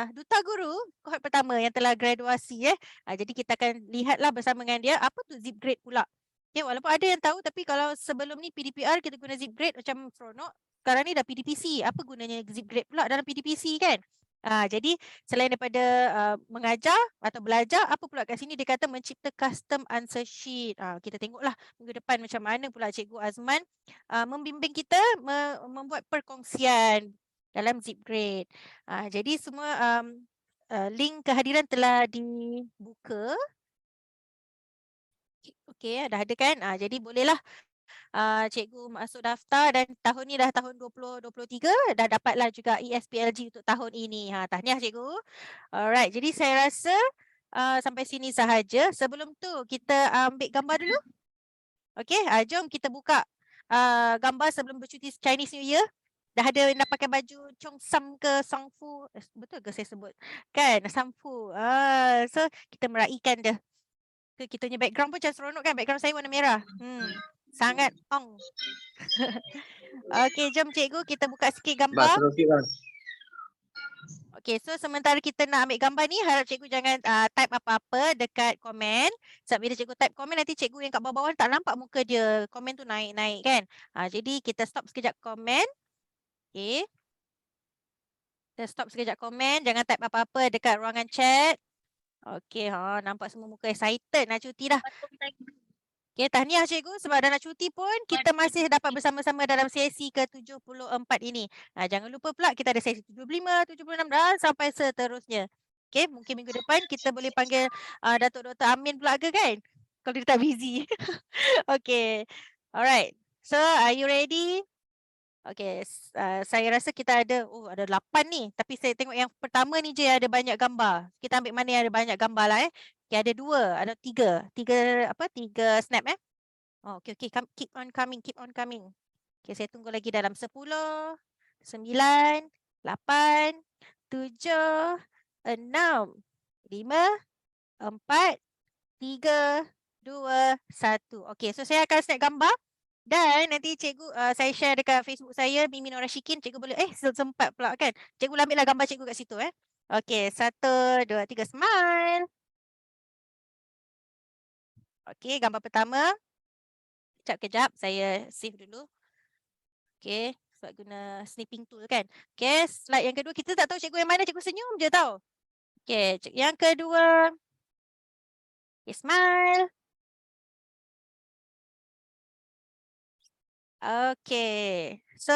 duta guru kohort pertama yang telah graduasi jadi kita akan lihatlah bersama dengan dia apa tu zip grade pula. Okey, walaupun ada yang tahu tapi kalau sebelum ni PDPR kita guna zip grade macam seronok. Sekarang ni dah PDPC. Apa gunanya zip grade pula dalam PDPC kan? Jadi selain daripada mengajar atau belajar, apa pula kat sini dia kata mencipta custom answer sheet. Kita tengoklah minggu depan macam mana pula Cikgu Azman membimbing kita membuat perkongsian dalam zip grade. Jadi semua link kehadiran telah dibuka. Okey, dah ada kan? Jadi bolehlah cikgu masuk daftar dan tahun ni dah tahun 2023 dah dapatlah juga ESPLG untuk tahun ini. Tahniah cikgu. Alright, jadi saya rasa sampai sini sahaja. Sebelum tu kita ambil gambar dulu. Okey, jom kita buka gambar sebelum bercuti Chinese New Year. Dah ada yang dah pakai baju Cheongsam ke Songfu. Betul ke saya sebut? Kan, Songfu. So kita meraihkan dia. Kita punya background pun macam seronok kan. Background saya warna merah. Sangat ong. Okey, jom cikgu kita buka sikit gambar. Okey, so sementara kita nak ambil gambar ni, harap cikgu jangan type apa-apa dekat komen. Sebab bila cikgu type komen, nanti cikgu yang kat bawah-bawah tak nampak muka dia. Komen tu naik-naik kan. Jadi kita stop sekejap komen. Okey. Kita stop sekejap komen. Jangan type apa-apa dekat ruangan chat. Okey, nampak semua muka excited nak cuti dah. Okey, tahniah cikgu sebab dah nak cuti pun kita masih dapat bersama-sama dalam sesi ke-74 ini. Jangan lupa pula kita ada sesi 75, 76 dan sampai seterusnya. Okey, mungkin minggu depan kita boleh panggil Datuk Dr. Amin pula ke kan? Kalau dia tak busy. Okey. Alright. So, are you ready? Okey, saya rasa kita ada ada 8 ni. Tapi saya tengok yang pertama ni je ada banyak gambar. Kita ambil mana yang ada banyak gambar lah Okay, ada 2, ada 3. 3 snap okey, keep on coming. Okay, saya tunggu lagi dalam 10, 9, 8, 7, 6, 5, 4, 3, 2, 1. Okey, so saya akan snap gambar. Dan nanti cikgu saya share dekat Facebook saya Mimi Nora Shikin. Cikgu boleh sempat pula kan. Cikgu boleh ambillah gambar cikgu kat situ Okey, 1, 2, 3 smile. Okey, gambar pertama. Kejap saya save dulu. Okey, sebab guna snipping tool kan. Okey, slide yang kedua kita tak tahu cikgu yang mana, cikgu senyum je tau. Okey, yang kedua. Okay, smile. Okay, so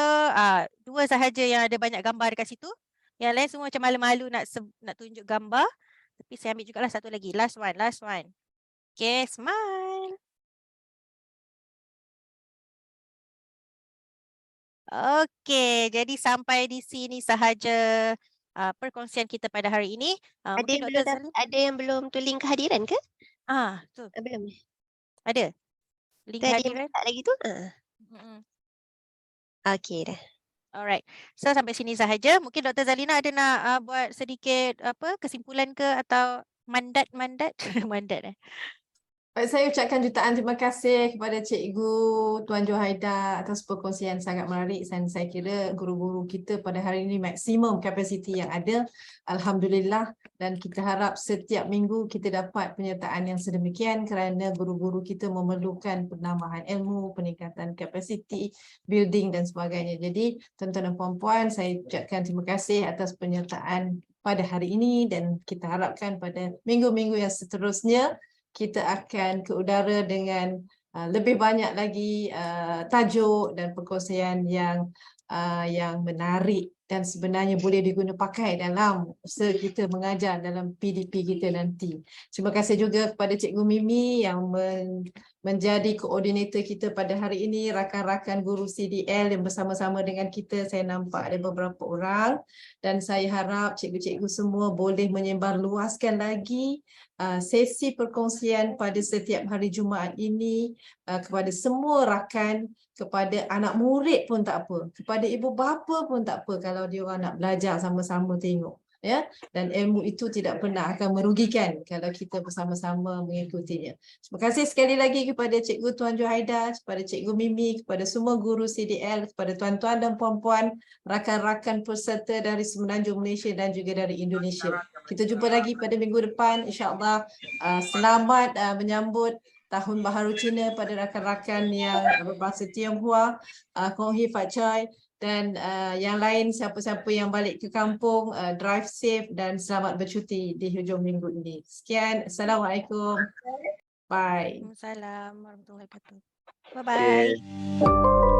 2 sahaja yang ada banyak gambar dekat situ. Yang lain semua macam malu-malu nak tunjuk gambar. Tapi saya ambil jugalah satu lagi. Last one. Okay, smile. Okay, jadi sampai di sini sahaja perkongsian kita pada hari ini. Ada yang belum tu link kehadiran ke? Tu. Belum. Ada. Link kehadiran. Tak lagi tu? Okey dah. Alright. So sampai sini sahaja. Mungkin Dr. Zalina ada nak buat sedikit kesimpulan ke atau mandat mandat Baik, saya ucapkan jutaan terima kasih kepada Cikgu Tuan Johaida atas perkongsian sangat menarik, dan saya kira guru-guru kita pada hari ini maksimum kapasiti yang ada. Alhamdulillah, dan kita harap setiap minggu kita dapat penyertaan yang sedemikian kerana guru-guru kita memerlukan penambahan ilmu, peningkatan kapasiti, building dan sebagainya. Jadi tuan-tuan dan puan-puan, saya ucapkan terima kasih atas penyertaan pada hari ini dan kita harapkan pada minggu-minggu yang seterusnya kita akan ke udara dengan lebih banyak lagi tajuk dan perkongsian yang menarik dan sebenarnya boleh diguna pakai dalam usaha kita mengajar dalam PDP kita nanti. Terima kasih juga kepada Cikgu Mimi yang menjadi koordinator kita pada hari ini, rakan-rakan guru CDL yang bersama-sama dengan kita. Saya nampak ada beberapa orang dan saya harap cikgu-cikgu semua boleh menyebar luaskan lagi sesi perkongsian pada setiap hari Jumaat ini kepada semua rakan, kepada anak murid pun tak apa, kepada ibu bapa pun tak apa kalau dia orang nak belajar sama-sama tengok. Ya, dan ilmu itu tidak pernah akan merugikan kalau kita bersama-sama mengikutinya. Terima kasih sekali lagi kepada Cikgu Tuan Johaida, kepada Cikgu Mimi, kepada semua guru CDL, kepada tuan-tuan dan puan-puan, rakan-rakan peserta dari Semenanjung Malaysia dan juga dari Indonesia. Kita jumpa lagi pada minggu depan, insya-Allah. Selamat menyambut Tahun Baharu Cina pada rakan-rakan yang berbahasa Tionghoa, Kong Hee Fat Chai. Dan yang lain, siapa-siapa yang balik ke kampung, drive safe dan selamat bercuti di hujung minggu ini. Sekian, Assalamualaikum. Bye. Waalaikumsalam warahmatullahi wabarakatuh. Bye-bye.